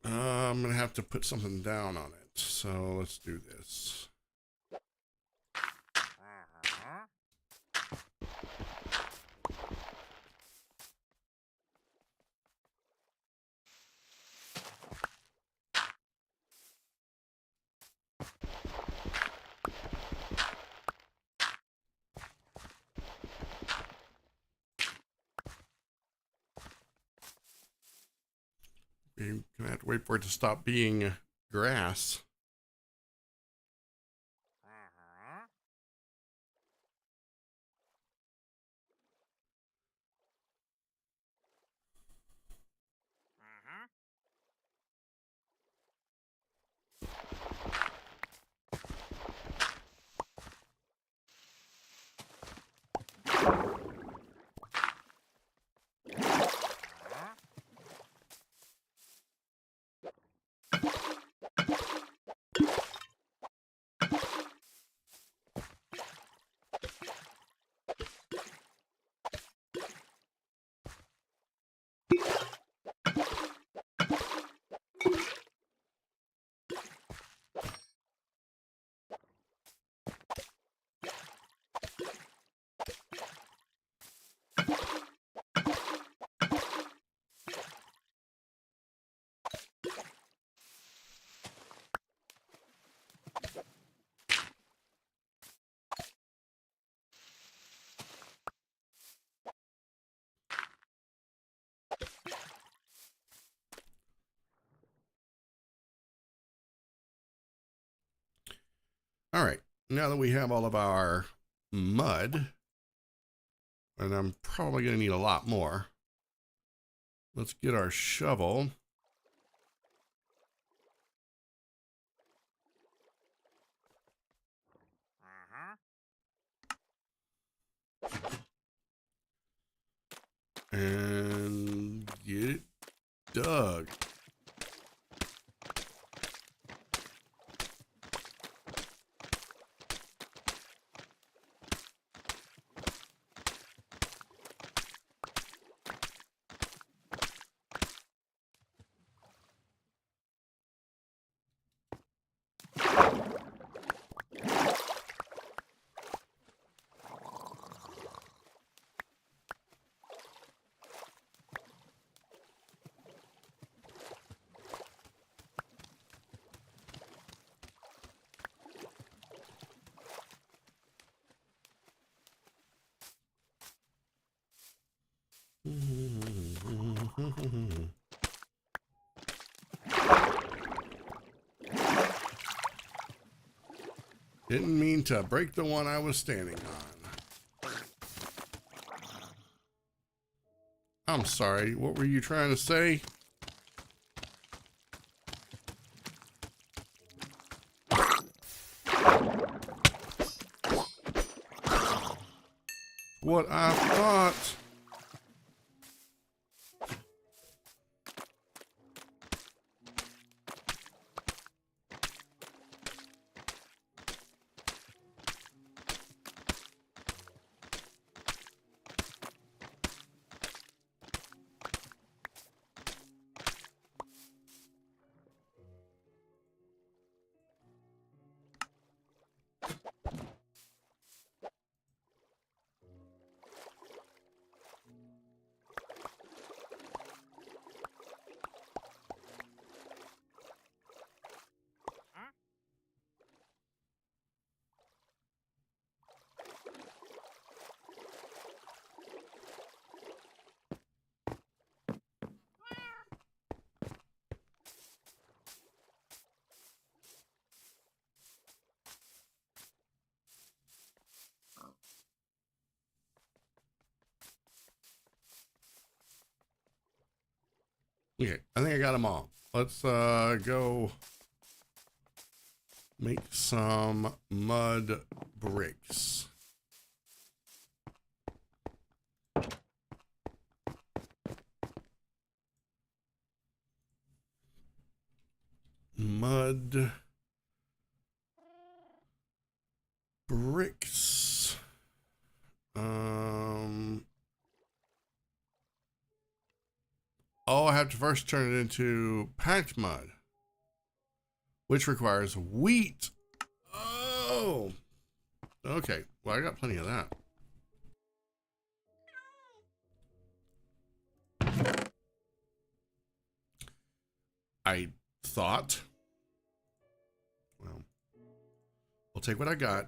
I'm gonna have to put something down on it. So let's do this. You're gonna have to wait for it to stop being grass. All right, now that we have all of our mud, and I'm probably gonna need a lot more, let's get our shovel. And get it dug. Didn't mean to break the one I was standing on. I'm sorry, what were you trying to say? What I thought. Okay, I think I got them all. Let's go make some mud bricks. mud bricks. Oh, I have to first turn it into packed mud, which requires wheat. Oh, okay. Well, I got plenty of that. I thought. Well, we'll take what I got.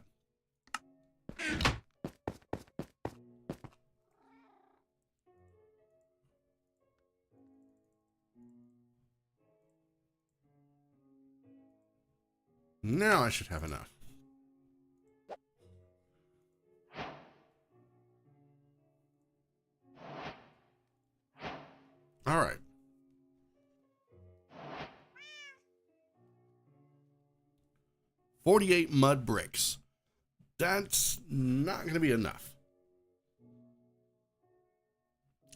Now I should have enough. All right. $48 mud bricks. That's not going to be enough.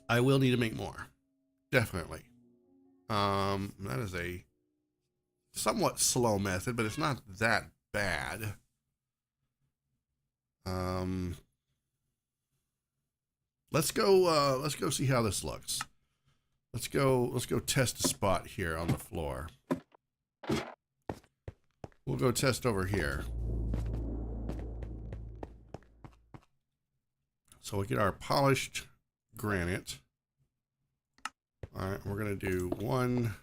I will need to make more. Definitely. That is a somewhat slow method, but it's not that bad. Let's go see how this looks. Let's go test a spot here on the floor. We'll go test over here. So we get our polished granite. All right, we're gonna do one.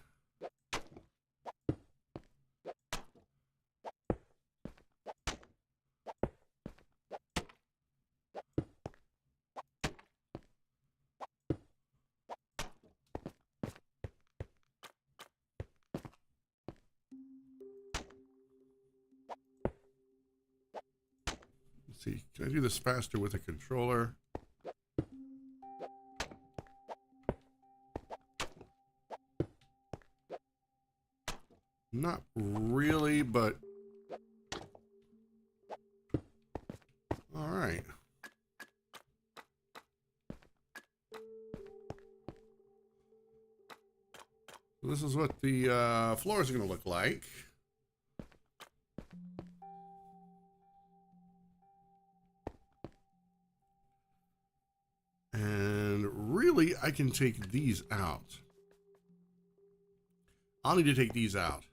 Let's see, can I do this faster with a controller? Not really, but all right. So this is what the floor is going to look like. And really, I can take these out. I'll need to take these out.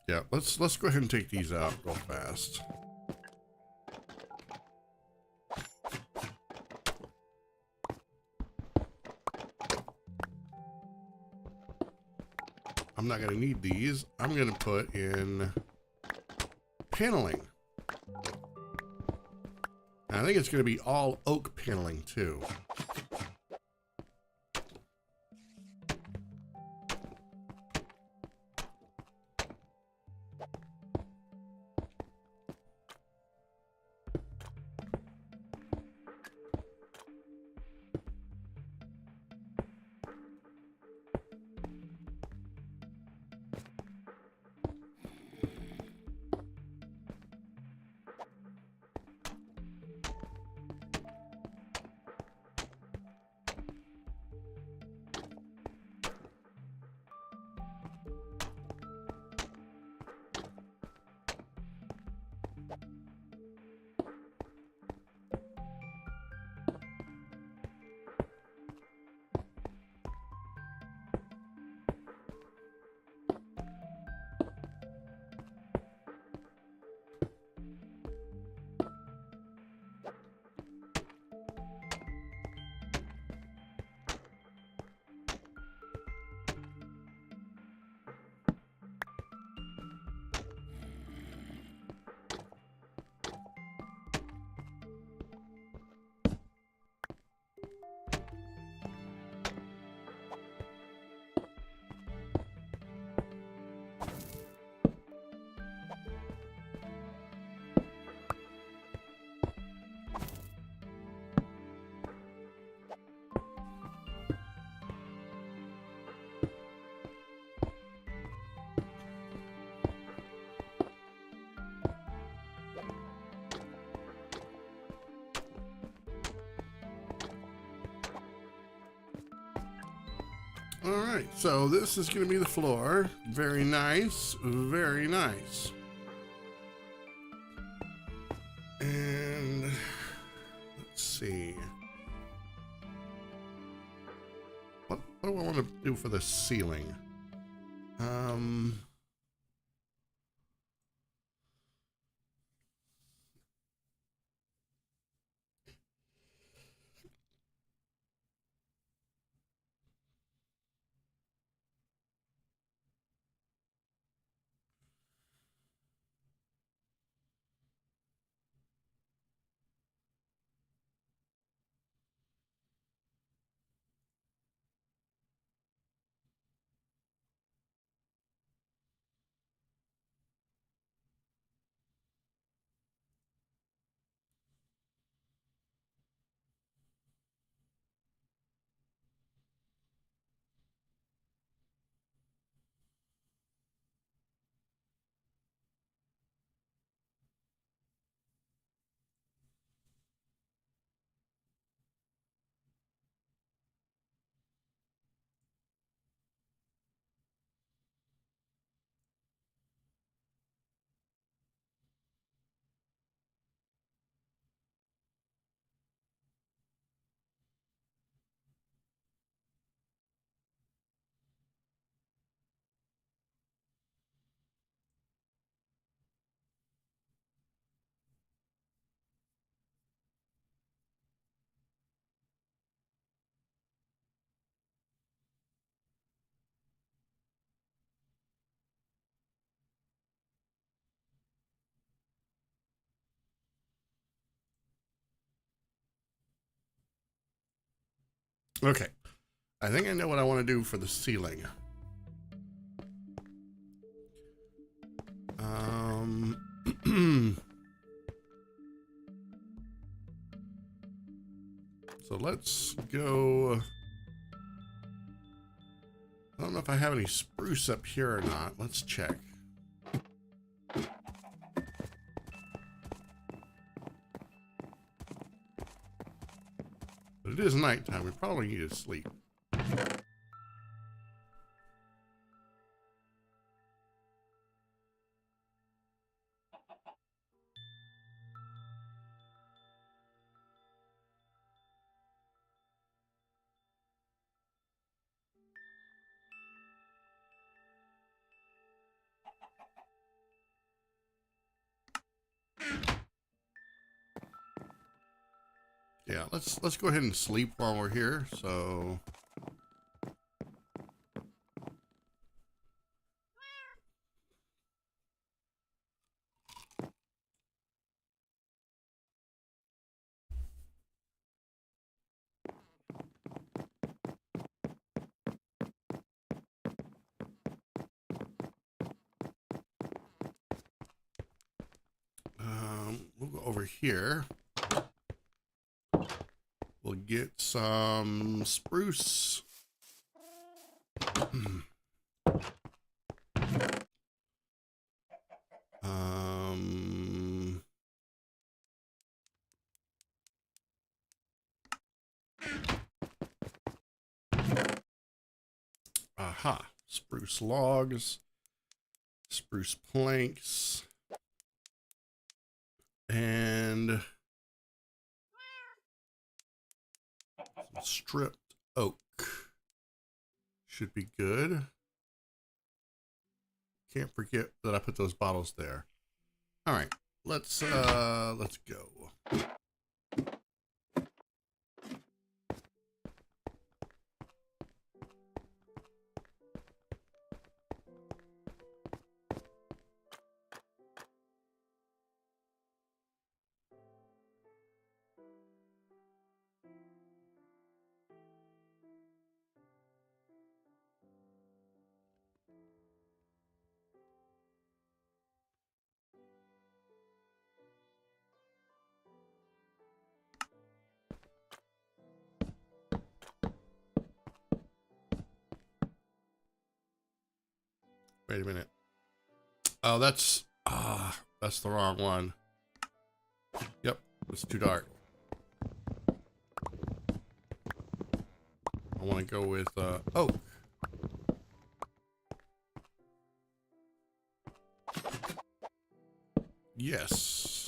Yeah, let's go ahead and take these out real fast. I'm not going to need these. I'm going to put in paneling. And I think it's going to be all oak paneling too. All right, so this is going to be the floor. Very nice, very nice. And let's see. What do I want to do for the ceiling? Okay, I think I know what I want to do for the ceiling. So let's go. I don't know if I have any spruce up here or not. Let's check. But it is nighttime. We probably need to sleep. Yeah, let's go ahead and sleep while we're here. So we'll go over here. We'll get some spruce. Aha, spruce logs, spruce planks, and some stripped oak. Should be good. Can't forget that I put those bottles there. All right, let's go. Wait a minute. Oh, that's the wrong one. Yep, it's too dark. I want to go with oak. Yes.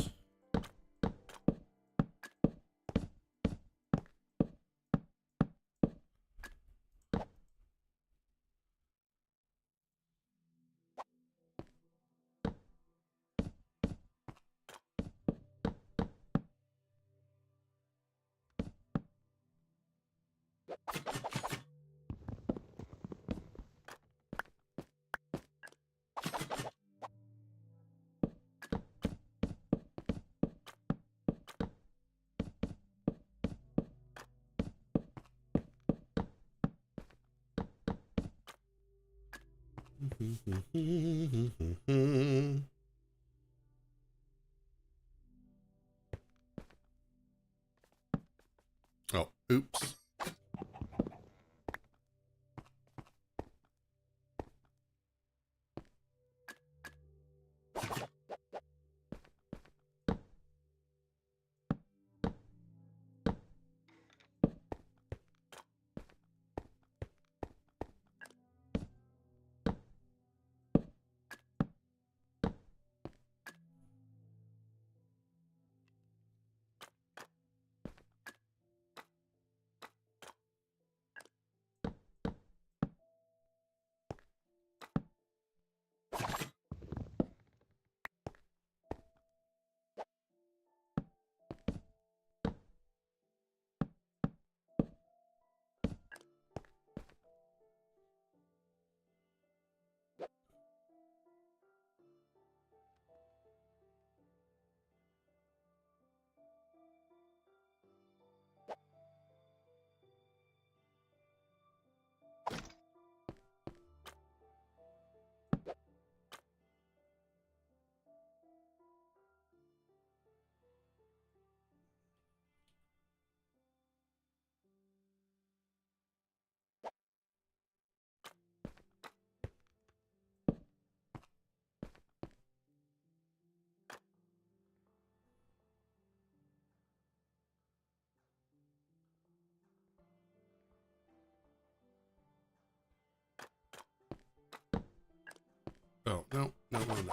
Oh, oops. Oh, no, no, no, no.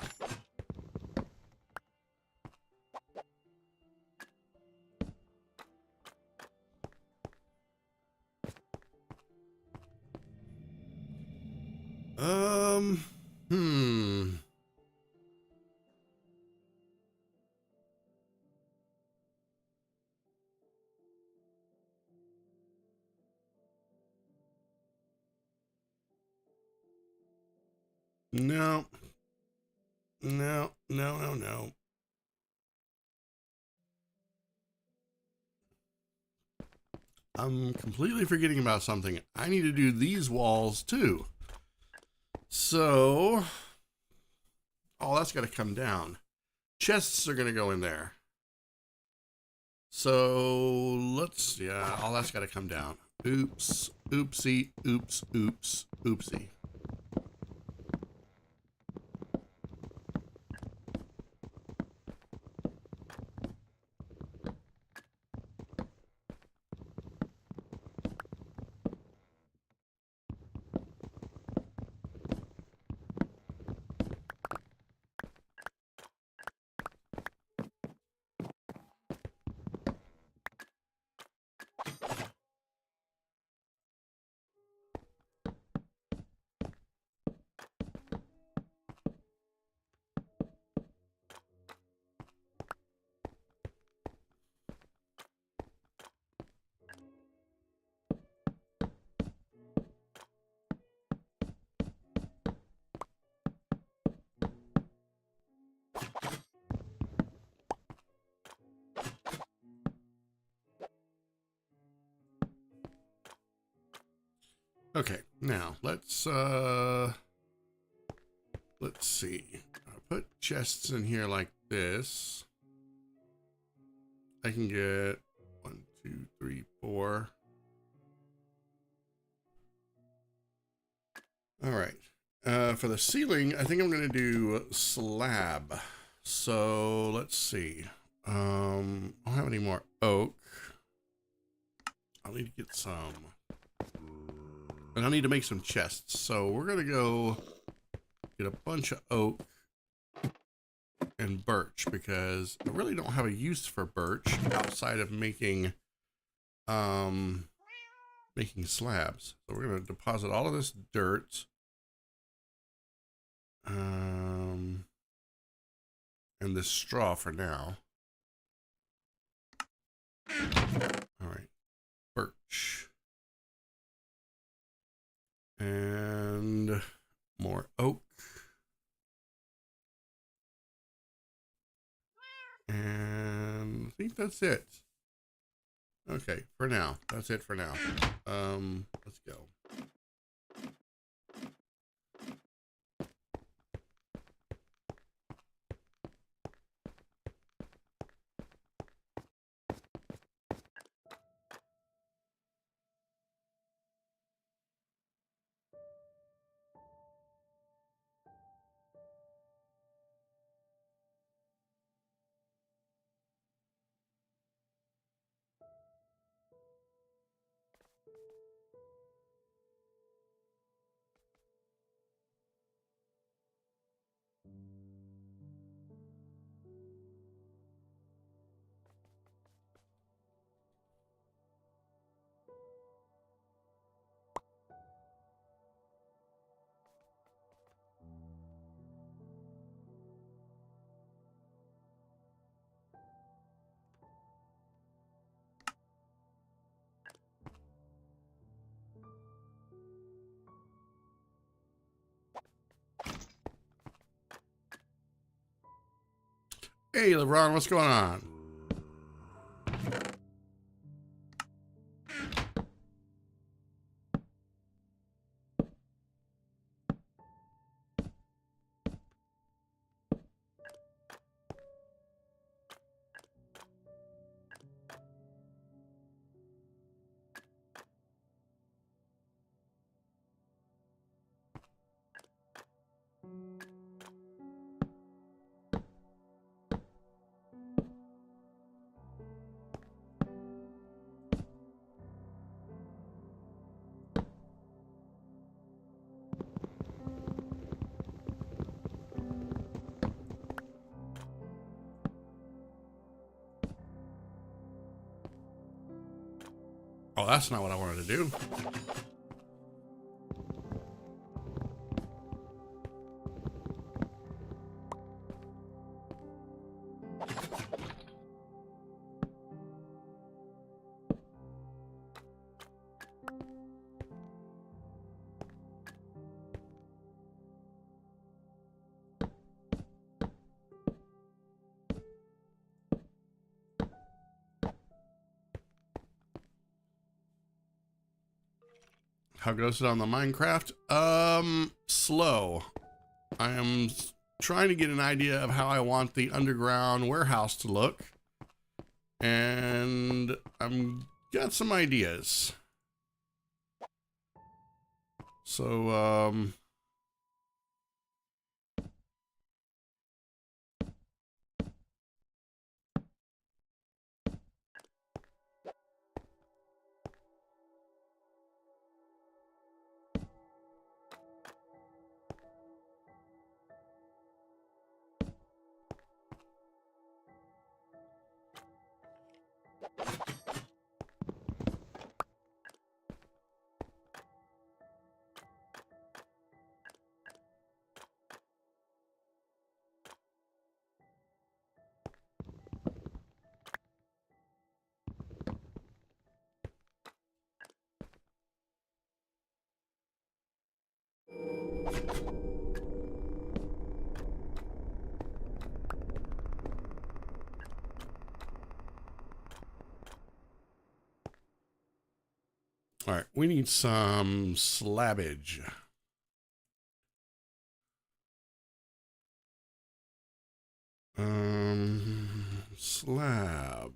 Um, hmm. No, no, no, no, no. I'm completely forgetting about something. I need to do these walls too. So, all that's got to come down. Chests are going to go in there. So, yeah, all that's got to come down. Oops, oopsie, oops, oops, oopsie. Okay, now let's see. I'll put chests in here like this. I can get 1, 2, 3, 4. All right. For the ceiling, I think I'm going to do slab. So let's see. I don't have any more oak. I'll need to get some. And I'll need to make some chests. So we're going to go get a bunch of oak. and birch, because I really don't have a use for birch outside of making slabs. So we're going to deposit all of this dirt. And this straw for now. All right, birch. And more oak. And I think that's it. Okay, for now. That's it for now. Let's go. Hey, LeBron, what's going on? Oh, that's not what I wanted to do. How goes it on the Minecraft? Slow. I am trying to get an idea of how I want the underground warehouse to look. And I'm got some ideas. So, all right, we need some slabbage. Slab.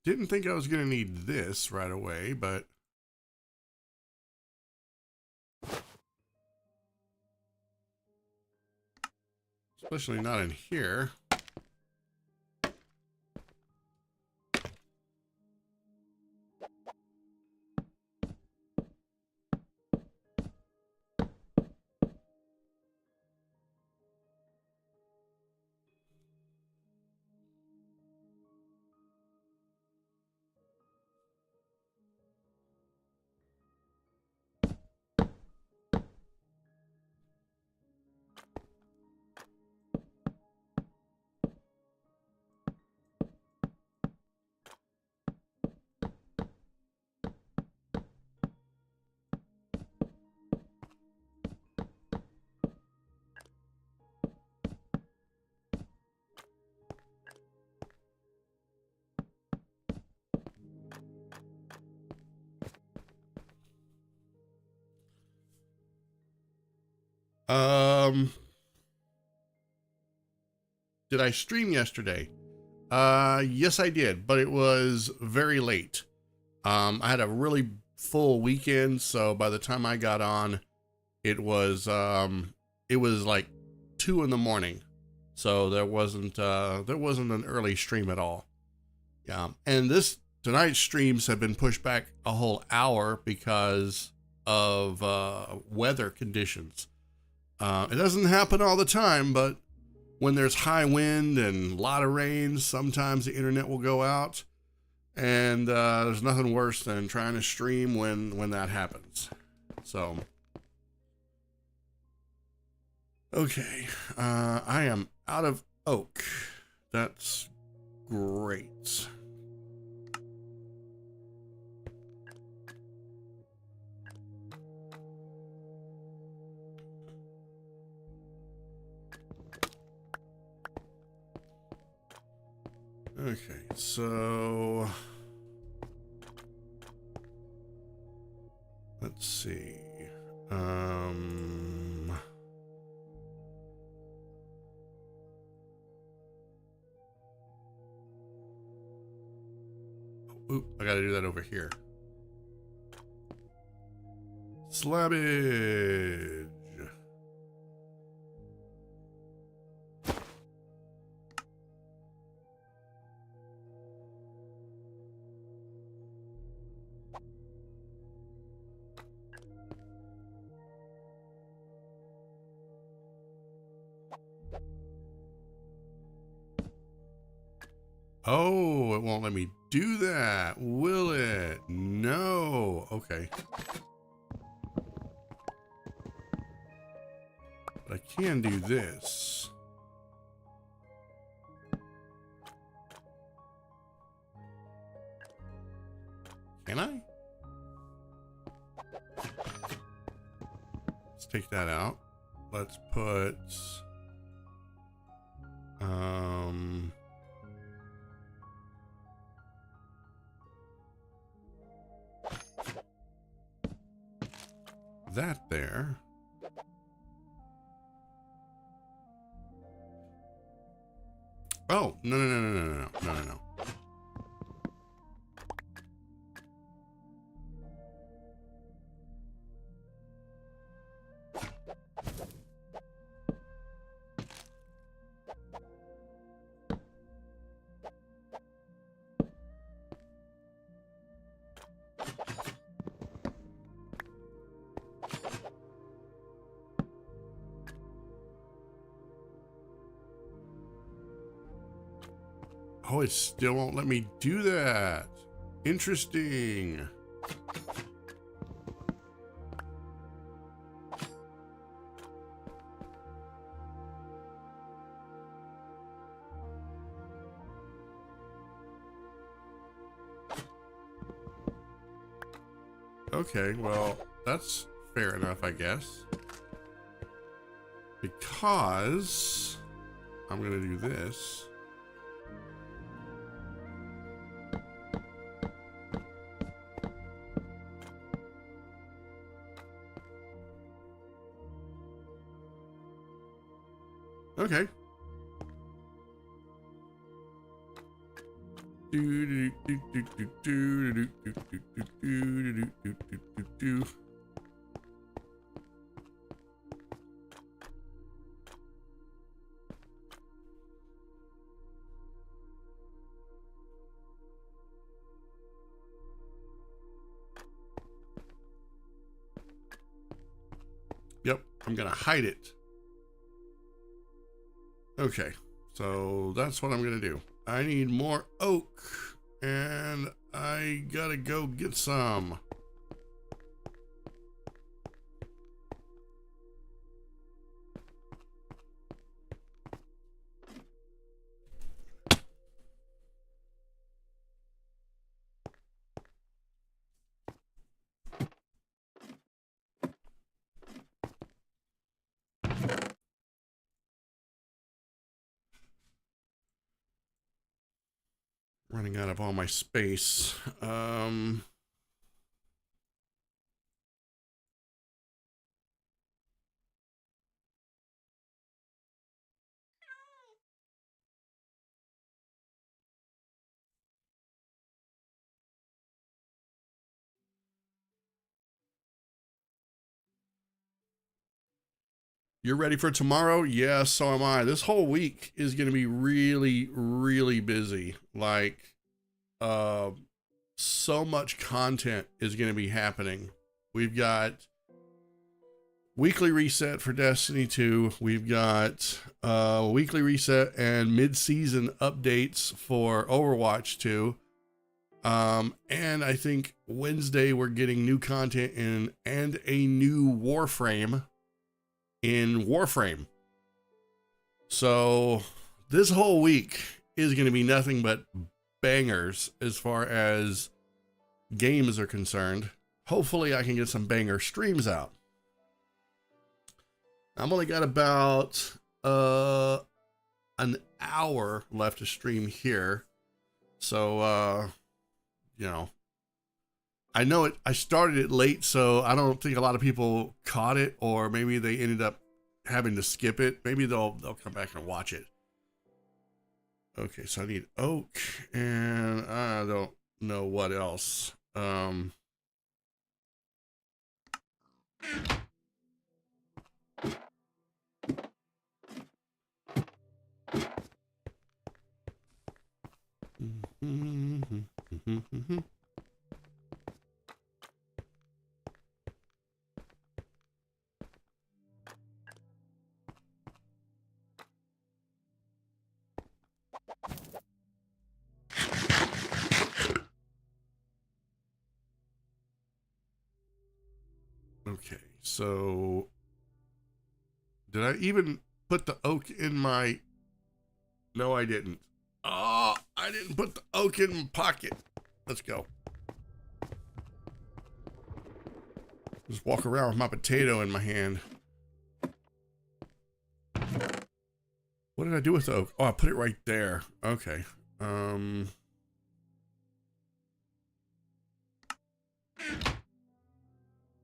Didn't think I was going to need this right away, but Especially not in here. Did I stream yesterday? Yes, I did, but it was very late. I had a really full weekend, so by the time I got on, it was like 2 in the morning. So there wasn't an early stream at all. Yeah, and tonight's streams have been pushed back a whole hour because of weather conditions. It doesn't happen all the time, but when there's high wind and a lot of rain, sometimes the internet will go out, and there's nothing worse than trying to stream when that happens. So, okay, I am out of oak. That's great. Okay, so let's see. Oop, I gotta do that over here. Slabbage. Oh, it won't let me do that, will it? No. Okay. But I can do this. Can I? Let's take that out. Let's put that there. Oh, no. Oh, it still won't let me do that. Interesting. Okay, well, that's fair enough, I guess. Because I'm gonna do this. Okay. I'm gonna hide it. Okay, so that's what I'm gonna do. I need more oak, and I gotta go get some. Running out of all my space. You're ready for tomorrow? Yeah, so am I. This whole week is going to be really, really busy. Like, so much content is going to be happening. We've got weekly reset for Destiny 2. We've got weekly reset and mid-season updates for Overwatch 2. And I think Wednesday we're getting new content in and a new Warframe in Warframe. So this whole week is going to be nothing but bangers as far as games are concerned. Hopefully I can get some banger streams out. I've only got about an hour left to stream here. So, you know, I know it. I started it late, so I don't think a lot of people caught it, or maybe they ended up having to skip it. Maybe they'll come back and watch it. Okay, so I need oak, and I don't know what else. Okay, so did I even put the oak in my... No, I didn't. Oh, I didn't put the oak in my pocket. Let's go. Just walk around with my potato in my hand. What did I do with the oak? Oh, I put it right there. Okay.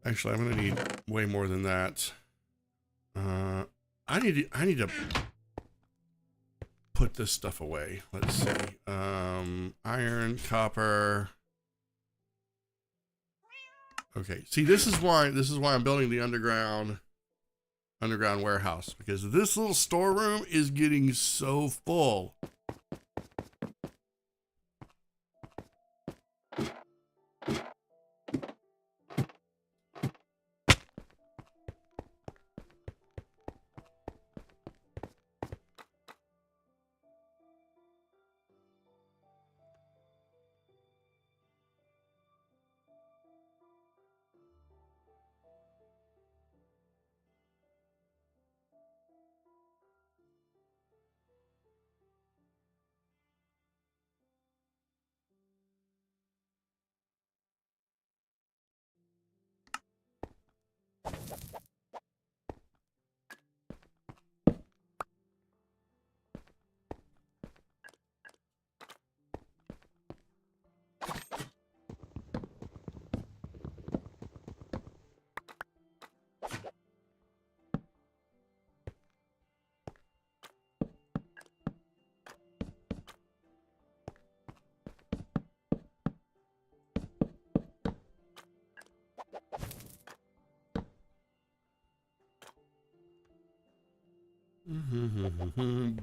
Actually, I'm gonna need way more than that. I need to put this stuff away. Let's see. Iron, copper. Okay. See, this is why I'm building the underground warehouse, because this little storeroom is getting so full.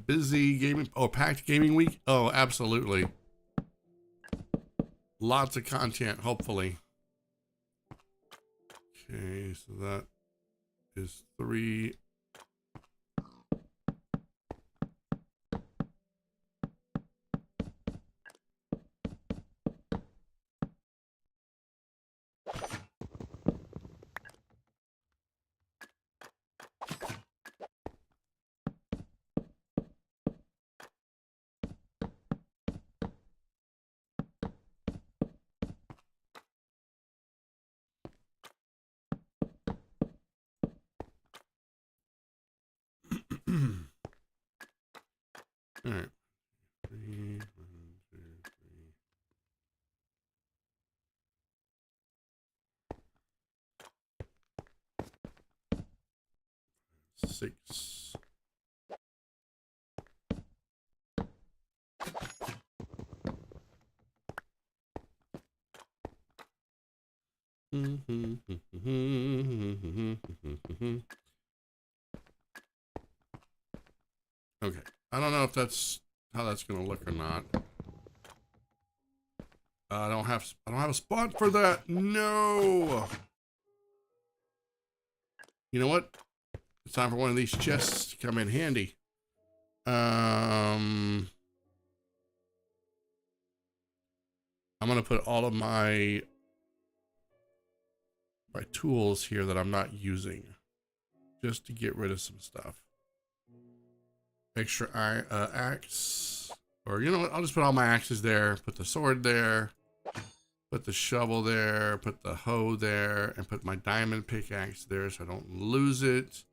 Busy gaming. Oh, packed gaming week. Oh, absolutely. Lots of content, hopefully. Okay, so that is 3. All right. 3, 1, 2, 3, 6. Okay. I don't know if that's how that's gonna look or not. I don't have a spot for that. No. You know what? It's time for one of these chests to come in handy. I'm gonna put all of my tools here that I'm not using, just to get rid of some stuff. Extra axe, or you know what? I'll just put all my axes there. Put the sword there. Put the shovel there. Put the hoe there, and put my diamond pickaxe there, so I don't lose it.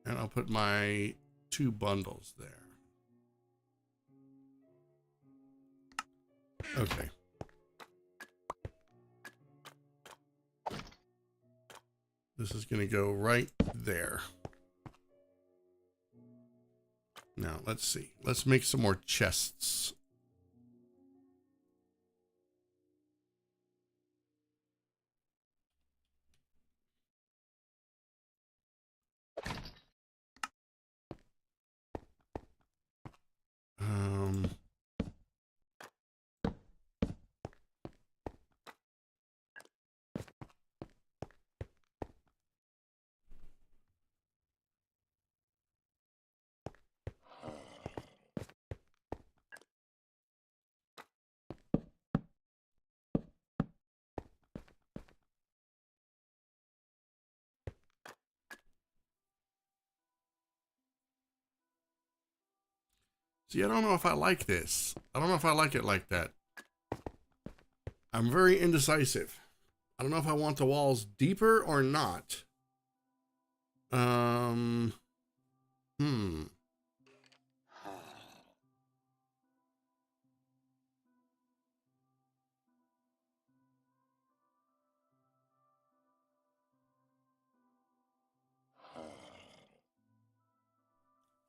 And I'll put my 2 bundles there. Okay. This is going to go right there. Now, let's see. Let's make some more chests. See, I don't know if I like this. I don't know if I like it like that. I'm very indecisive. I don't know if I want the walls deeper or not.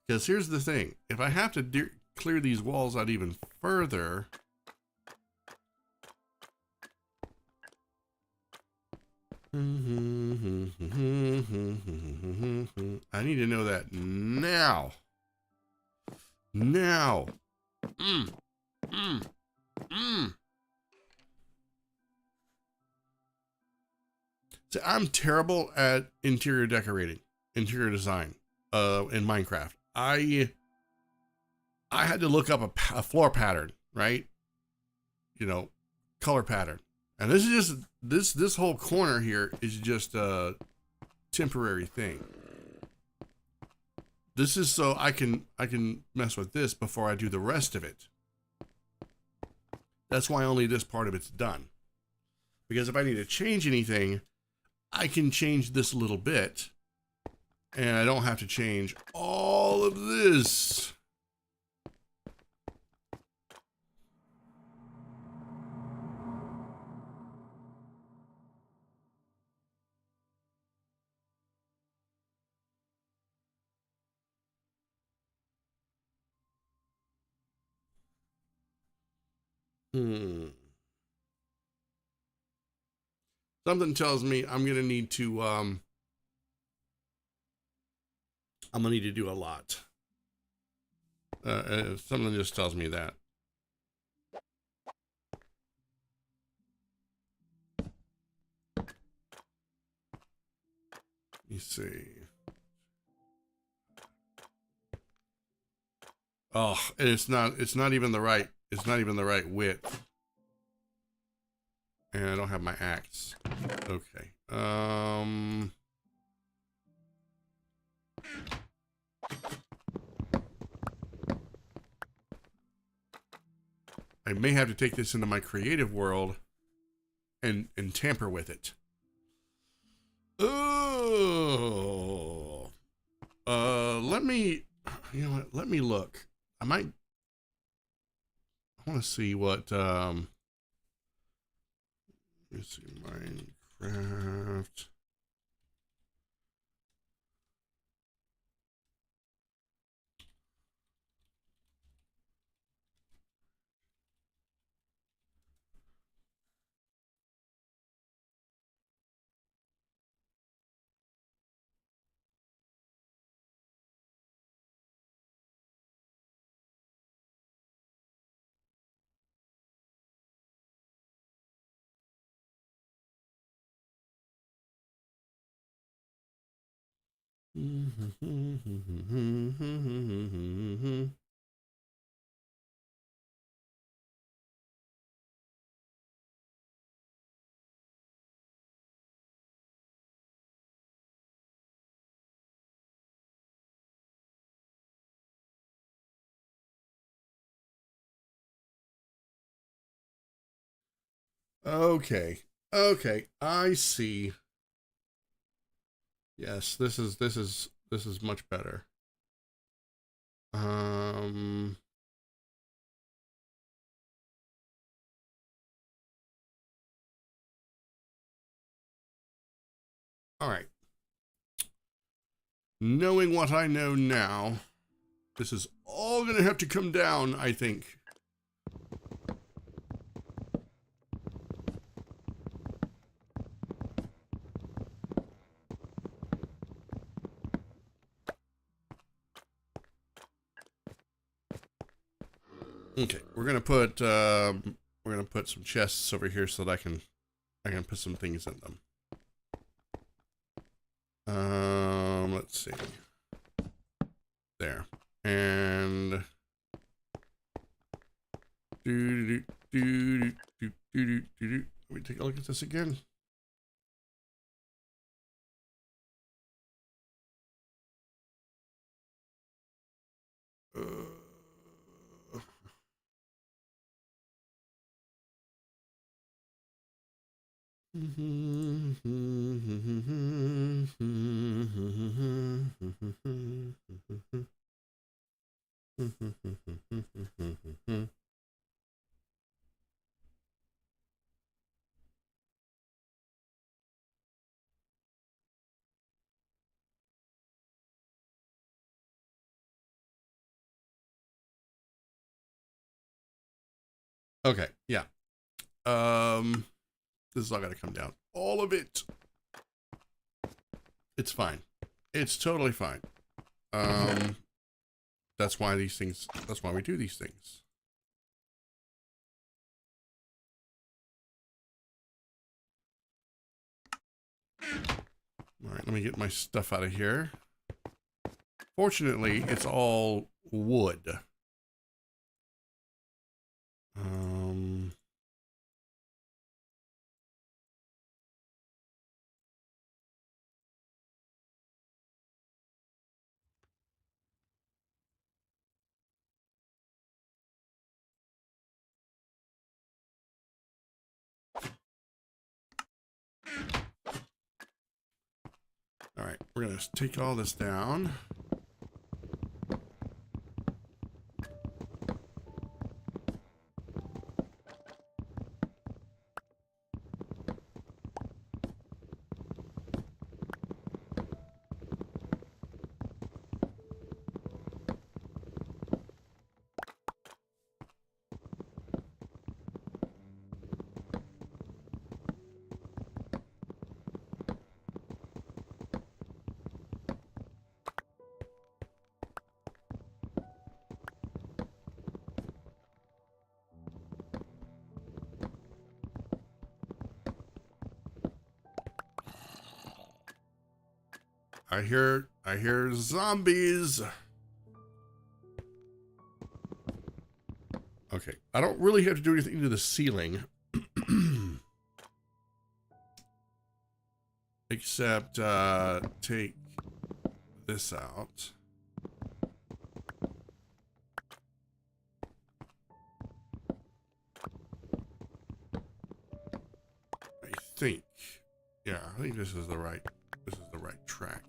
Because here's the thing. If I have to clear these walls out even further, I need to know that now. Now. So I'm terrible at interior decorating, interior design, in Minecraft. I had to look up a floor pattern, right? You know, color pattern. And this is just, this whole corner here is just a temporary thing. This is so I can mess with this before I do the rest of it. That's why only this part of it's done. Because if I need to change anything, I can change this a little bit. And I don't have to change all of this. Something tells me I'm gonna need to I'm gonna need to do a lot. Something just tells me that. me see. Oh, and it's not even the right width. And I don't have my axe. Okay. I may have to take this into my creative world and tamper with it. Oh. Let me, you know what? Let me look. I want to see what, let me see, Minecraft. Okay. Okay. I see. Yes, this is much better. All right. Knowing what I know now, this is all going to have to come down, I think. Okay, we're gonna put some chests over here so that I can put some things in them. Let's see. There. And let me take a look at this again. Okay, yeah. This is all gotta come down. All of it. It's fine. It's totally fine. That's why we do these things. All right, let me get my stuff out of here. Fortunately, it's all wood. All right, we're gonna take all this down. I hear zombies. Okay, I don't really have to do anything to the ceiling. Except take this out. I think. Yeah, I think this is the right track.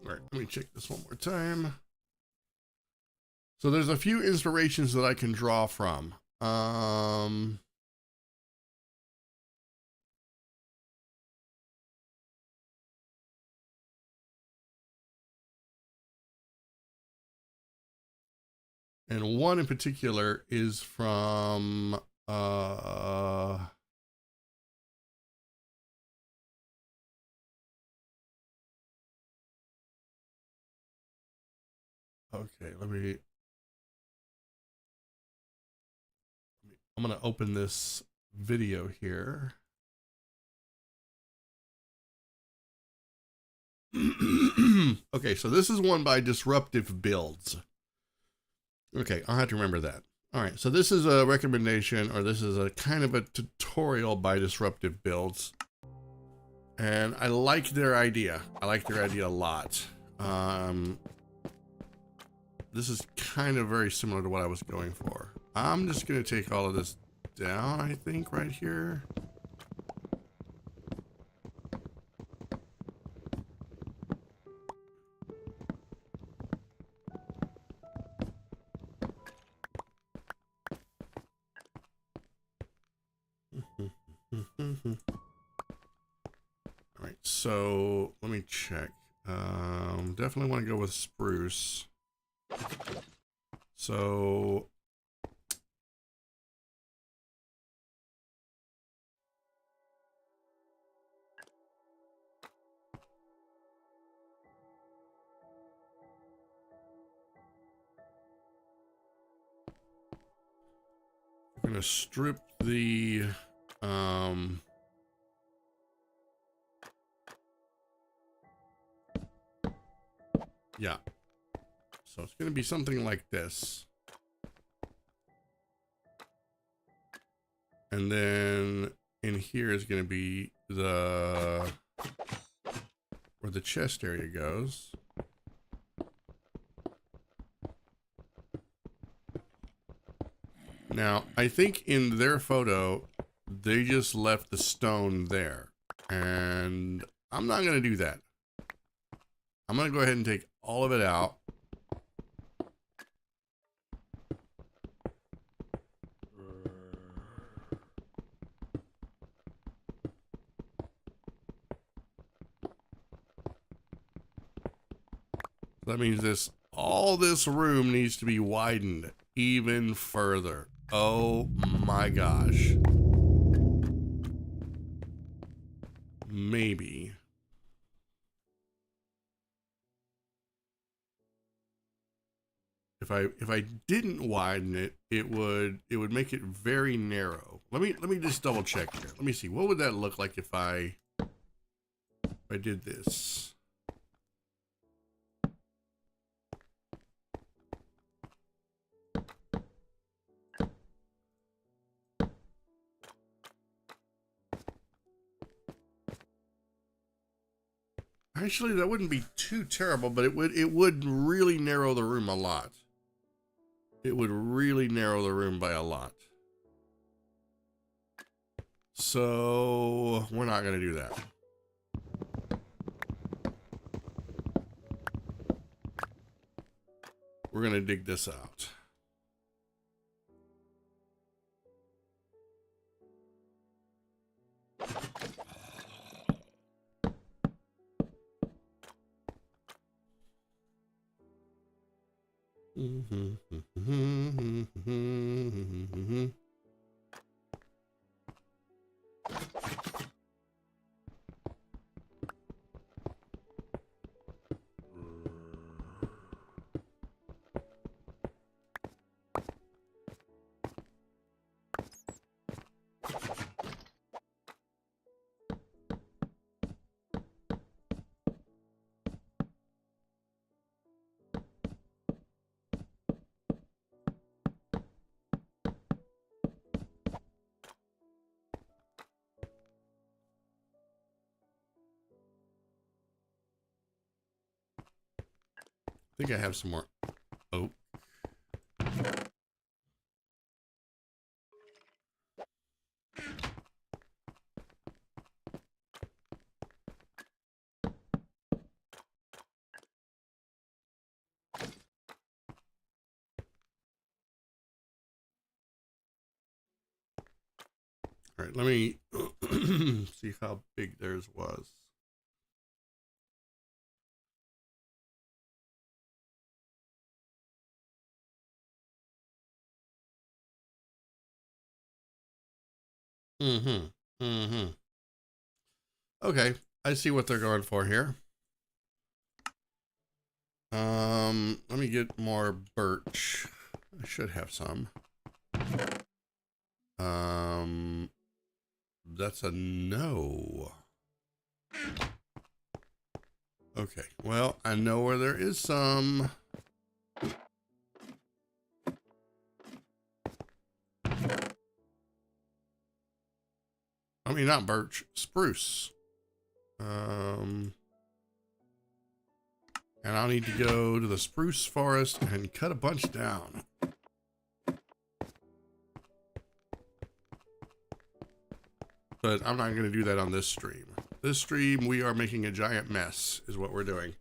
All right, let me check this one more time. So there's a few inspirations that I can draw from. And one in particular is from okay, I'm gonna open this video here. Okay, so this is one by Disruptive Builds. Okay, I'll have to remember that. All right, so this is a recommendation, or this is a kind of a tutorial by Disruptive Builds. And I like their idea. I like their idea a lot. This is kind of very similar to what I was going for. I'm just gonna take all of this down, I think, right here. All right, so let me check. Definitely want to go with spruce. So I'm gonna strip the yeah. So it's gonna be something like this. And then in here is gonna be the where the chest area goes. Now, I think in their photo, they just left the stone there. And I'm not going to do that. I'm going to go ahead and take all of it out. That means all this room needs to be widened even further. Oh my gosh. Maybe. If I didn't widen it, it would make it very narrow. Let me just double check here. Let me see. What would that look like if I did this? Actually, that wouldn't be too terrible, but it would really narrow the room a lot. It would really narrow the room by a lot. So we're not going to do that. we're going to dig this out. I think I have some more. Oh. All right, let me see how big theirs was. Okay, I see what they're going for here. Let me get more birch. I should have some. That's a no. Okay, well, I know where there is some. I mean, not birch, spruce. And I'll need to go to the spruce forest and cut a bunch down. But I'm not going to do that on this stream. This stream, we are making a giant mess, is what we're doing.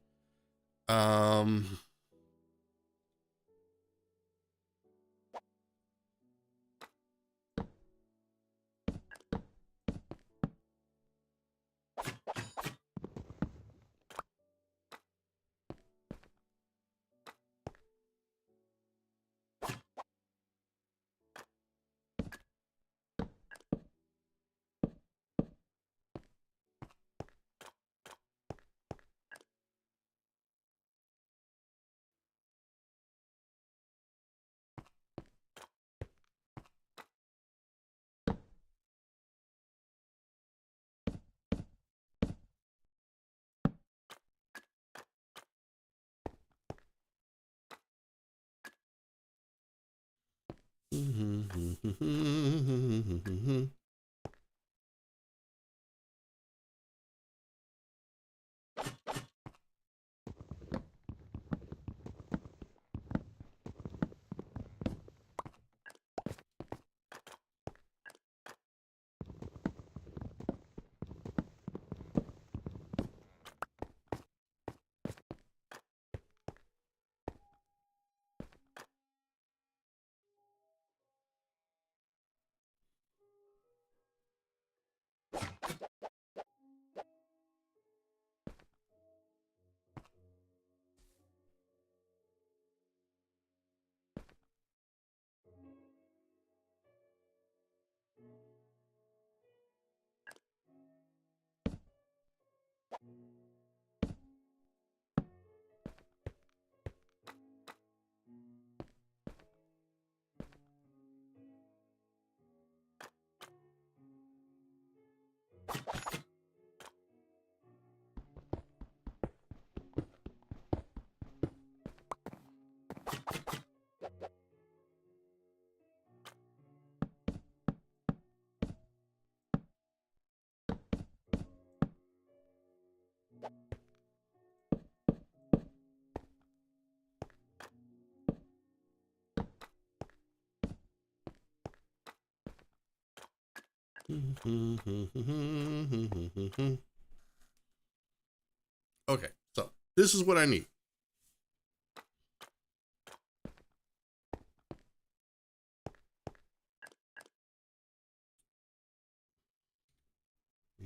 Okay, so this is what I need.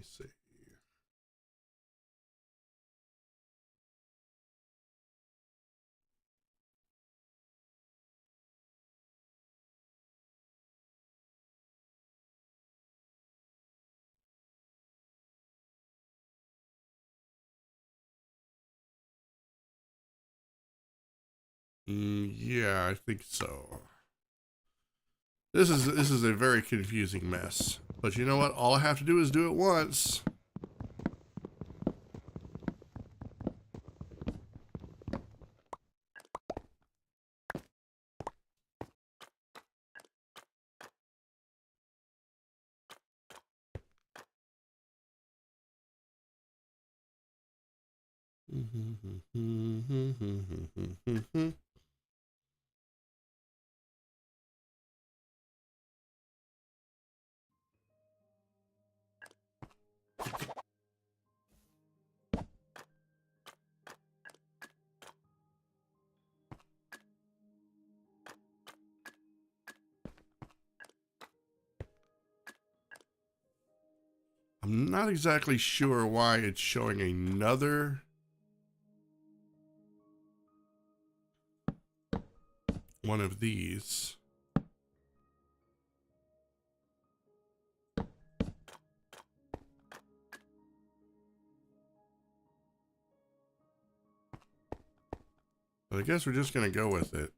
me see. Yeah, I think so. This is a very confusing mess. But you know what? All I have to do is do it once. I'm not exactly sure why it's showing another one of these. But I guess we're just going to go with it.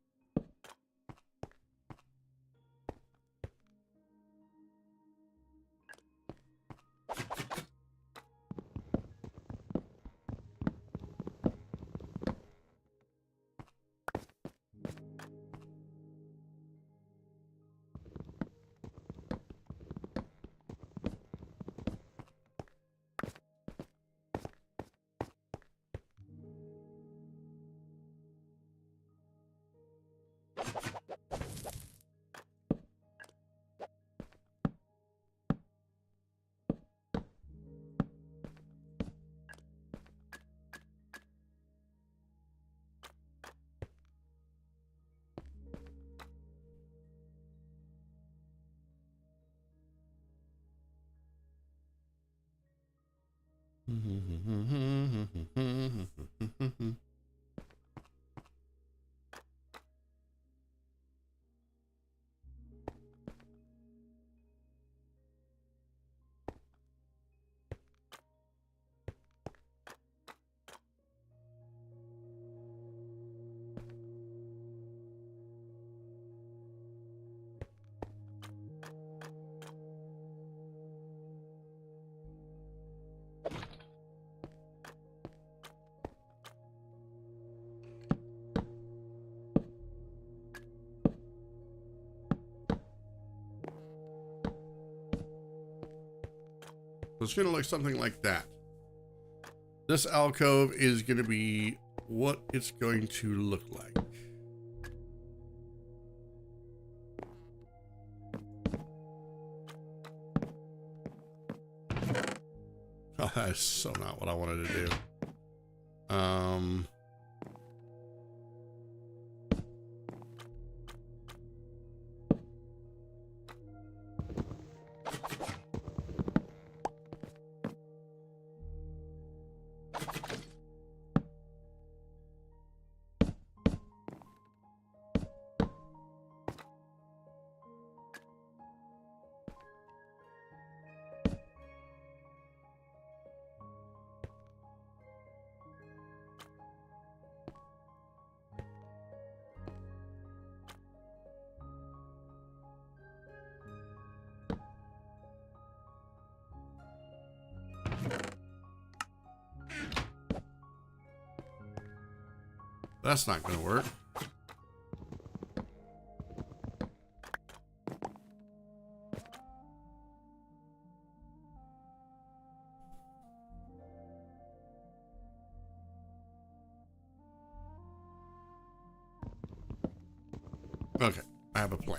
It's going to look something like that. This alcove is going to be what it's going to look like. Oh, that's so not what I wanted to do. That's not going to work. Okay, I have a plan.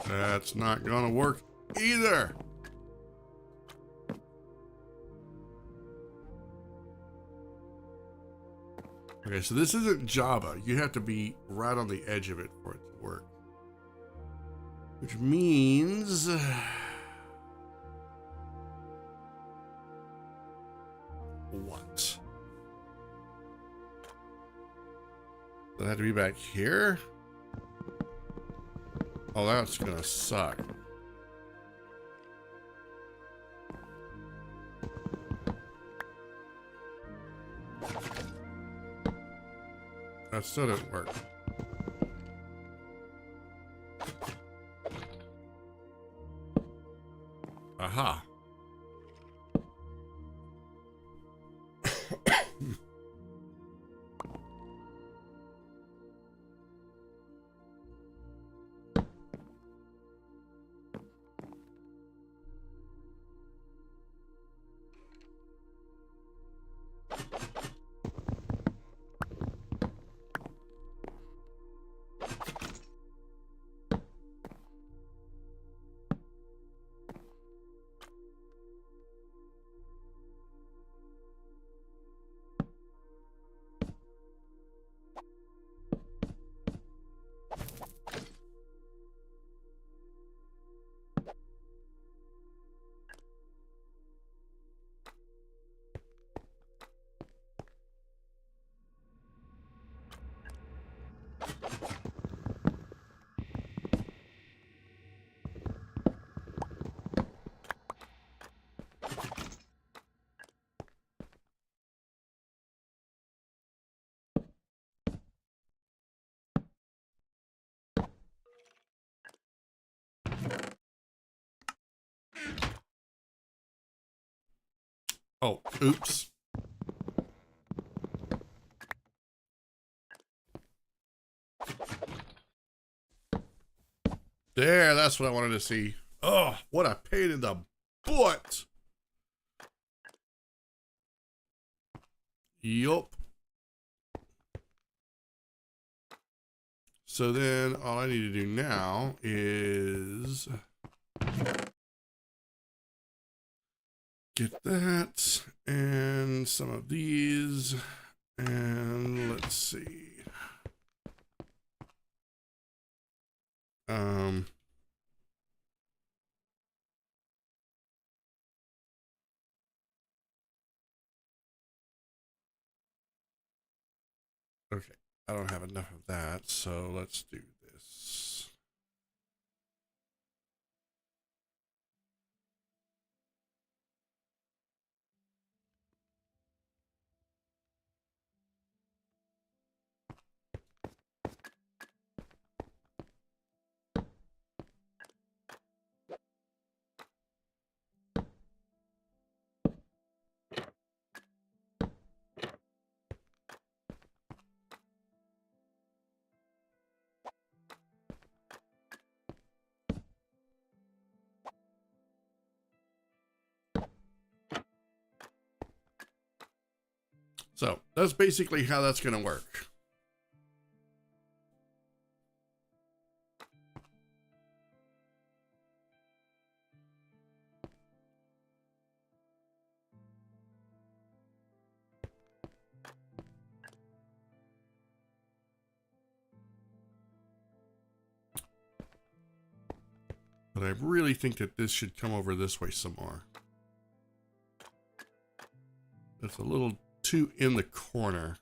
That's not gonna work either. Okay, so this isn't Java. You have to be right on the edge of it for it to work. Which means... what? Does it have to be back here? Oh, that's gonna suck. That still didn't work. Aha. Oh, oops. There, that's what I wanted to see. Oh, what a pain in the butt. Yup. So then all I need to do now is get that and some of these, and let's see. Okay, I don't have enough of that, so let's do this. So that's basically how that's going to work. But I really think that this should come over this way some more. It's a little too in the corner.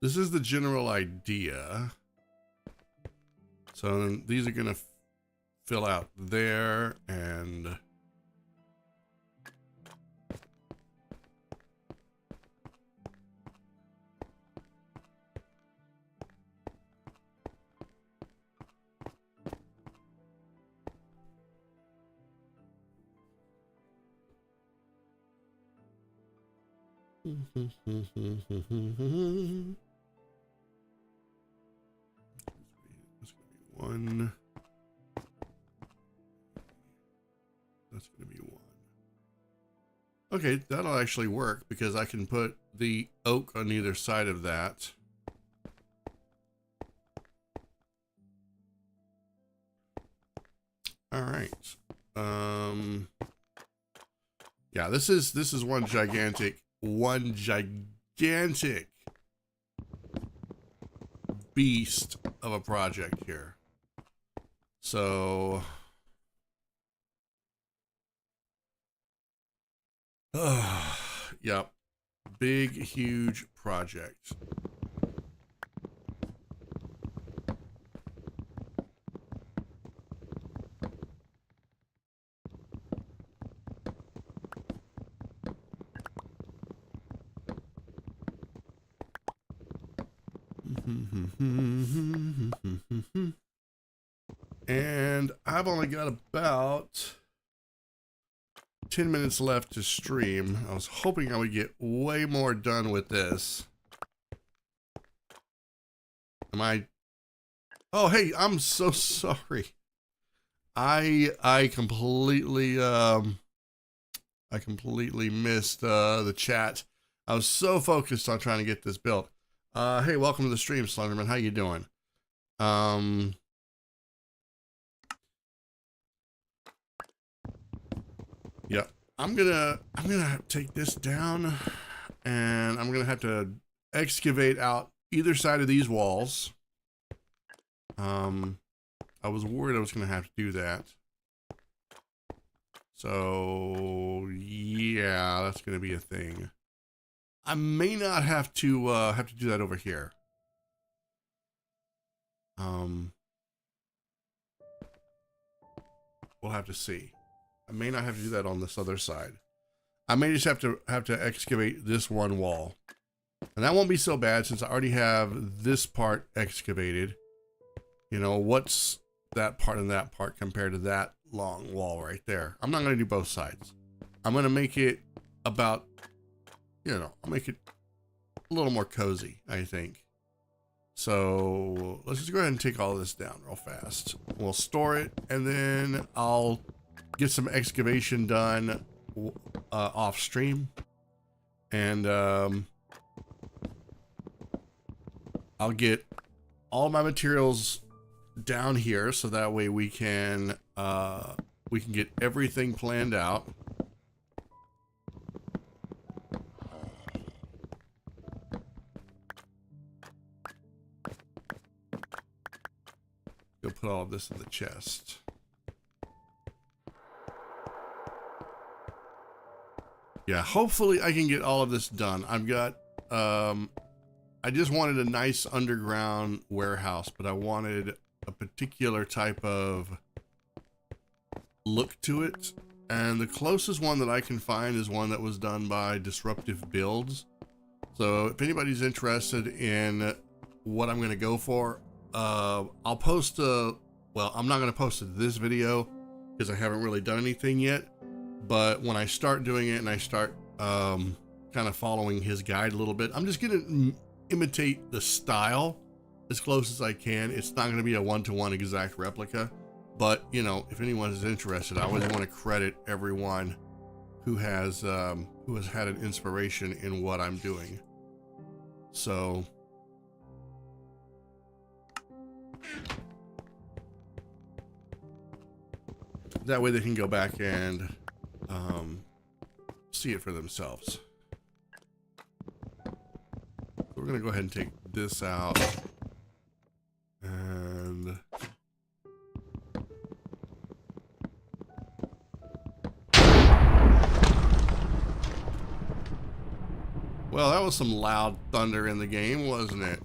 This is the general idea. So then these are going to fill out there, and that's going to be one. That's going to be one. Okay, that'll actually work because I can put the oak on either side of that. All right. Yeah, this is one gigantic beast of a project here. So yep. Big, huge project. And I've only got about 10 minutes left to stream. I was hoping I would get way more done with this. Oh, hey, I'm so sorry. I completely missed the chat. I was so focused on trying to get this built. Hey, welcome to the stream, Slenderman. How you doing? Yeah, I'm gonna take this down, and I'm gonna have to excavate out either side of these walls. I was worried I was gonna have to do that. So yeah, that's gonna be a thing. I may not have to do that over here. We'll have to see. I may not have to do that on this other side. I may just have to excavate this one wall. And that won't be so bad since I already have this part excavated. You know, what's that part and that part compared to that long wall right there? I'm not going to do both sides. I'm going to make it about, you know, I'll make it a little more cozy, I think. So let's just go ahead and take all this down real fast. We'll store it, and then I'll get some excavation done off stream, and I'll get all my materials down here so that way we can get everything planned out. Go put all of this in the chest. Yeah, hopefully I can get all of this done. I've got, I just wanted a nice underground warehouse, but I wanted a particular type of look to it. And the closest one that I can find is one that was done by Disruptive Builds. So if anybody's interested in what I'm going to go for, I'll post well, I'm not going to post this video because I haven't really done anything yet. But when I start doing it and I start kind of following his guide a little bit, I'm just going to imitate the style as close as I can. It's not going to be a one-to-one exact replica, but you know, if anyone is interested, I always want to credit everyone who has had an inspiration in what I'm doing. So that way they can go back and see it for themselves. So we're gonna go ahead and take this out, and well, that was some loud thunder in the game, wasn't it?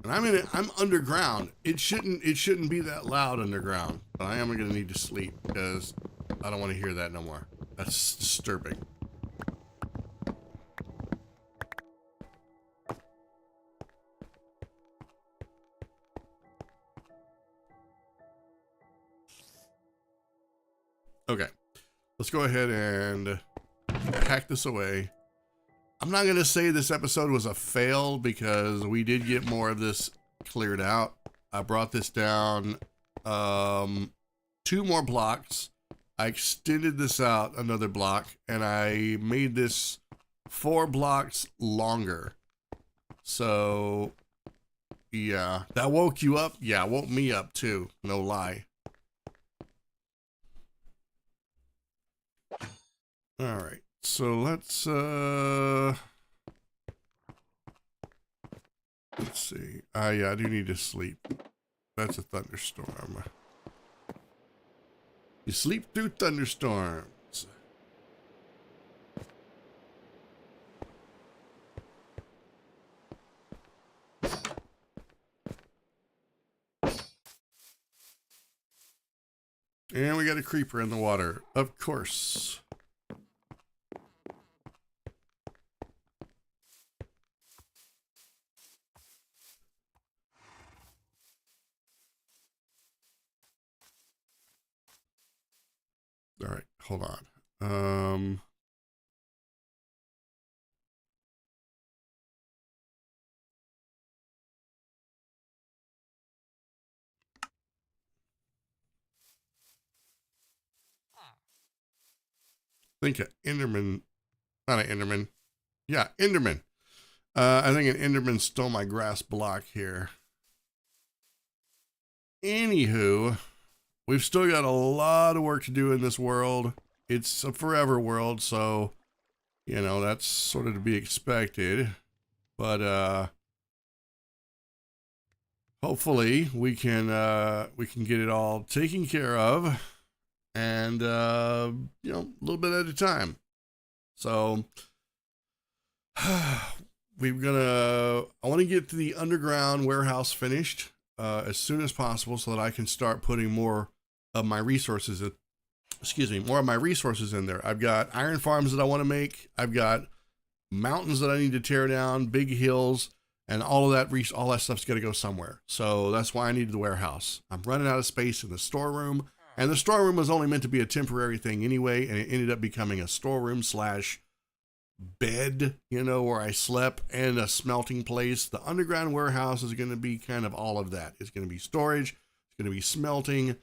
And I'm underground. It shouldn't be that loud underground, but I am gonna need to sleep because I don't want to hear that no more. That's disturbing. Okay, let's go ahead and pack this away. I'm not gonna say this episode was a fail because we did get more of this cleared out. I brought this down 2 more blocks. I extended this out another block, and I made this 4 blocks longer. So, yeah, that woke you up? Yeah, woke me up too, no lie. All right, so let's see. Yeah, I do need to sleep. That's a thunderstorm. You sleep through thunderstorms. And we got a creeper in the water, of course. All right, hold on. I think an Enderman, not an Enderman. Yeah, Enderman. I think an Enderman stole my grass block here. Anywho, we've still got a lot of work to do in this world. It's a forever world, so, you know, that's sort of to be expected. But, hopefully we can get it all taken care of, and, you know, a little bit at a time. So, I want to get to the underground warehouse finished as soon as possible so that I can start putting more of my resources, more of my resources in there. I've got iron farms that I want to make. I've got mountains that I need to tear down, big hills, and all that stuff's got to go somewhere. So that's why I needed the warehouse. I'm running out of space in the storeroom, and the storeroom was only meant to be a temporary thing anyway, and it ended up becoming a storeroom slash bed, you know, where I slept, and a smelting place. The underground warehouse is going to be kind of all of that. It's going to be storage. It's going to be smelting.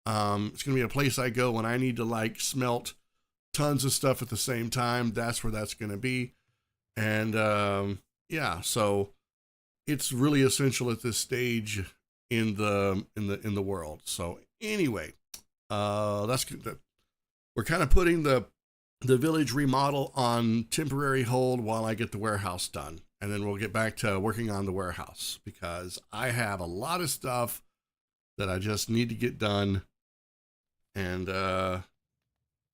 It's going to be a place I go when I need to like smelt tons of stuff at the same time. That's where that's going to be. And yeah, so it's really essential at this stage in the world. So anyway, that's good. We're kind of putting the village remodel on temporary hold while I get the warehouse done. And then we'll get back to working on the warehouse because I have a lot of stuff that I just need to get done. And, well,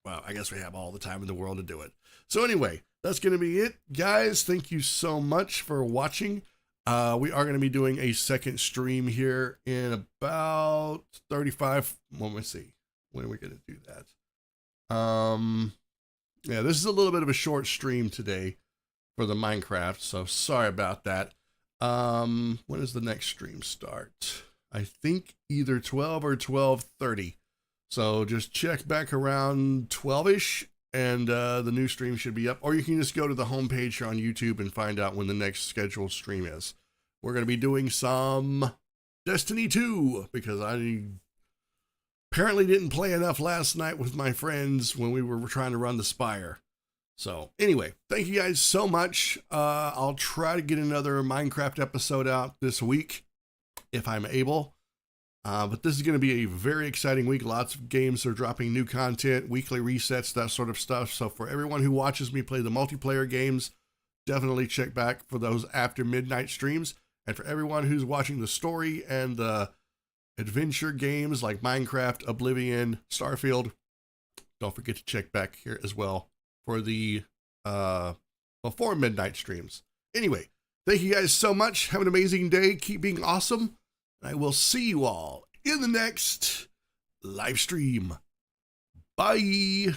I guess we have all the time in the world to do it. So anyway, that's going to be it. Guys, thank you so much for watching. We are going to be doing a second stream here in about 35. Let me see. When are we going to do that? Yeah, this is a little bit of a short stream today for the Minecraft, so sorry about that. When does the next stream start? I think either 12 or 12:30. So just check back around 12-ish, and the new stream should be up. Or you can just go to the homepage here on YouTube and find out when the next scheduled stream is. We're going to be doing some Destiny 2, because I apparently didn't play enough last night with my friends when we were trying to run the Spire. So anyway, thank you guys so much. I'll try to get another Minecraft episode out this week if I'm able. But this is going to be a very exciting week. Lots of games are dropping new content, weekly resets, that sort of stuff. So for everyone who watches me play the multiplayer games, definitely check back for those after midnight streams. And for everyone who's watching the story and the adventure games like Minecraft, Oblivion, Starfield, don't forget to check back here as well for the before midnight streams. Anyway, thank you guys so much. Have an amazing day. Keep being awesome. And I will see you all in the next live stream. Bye.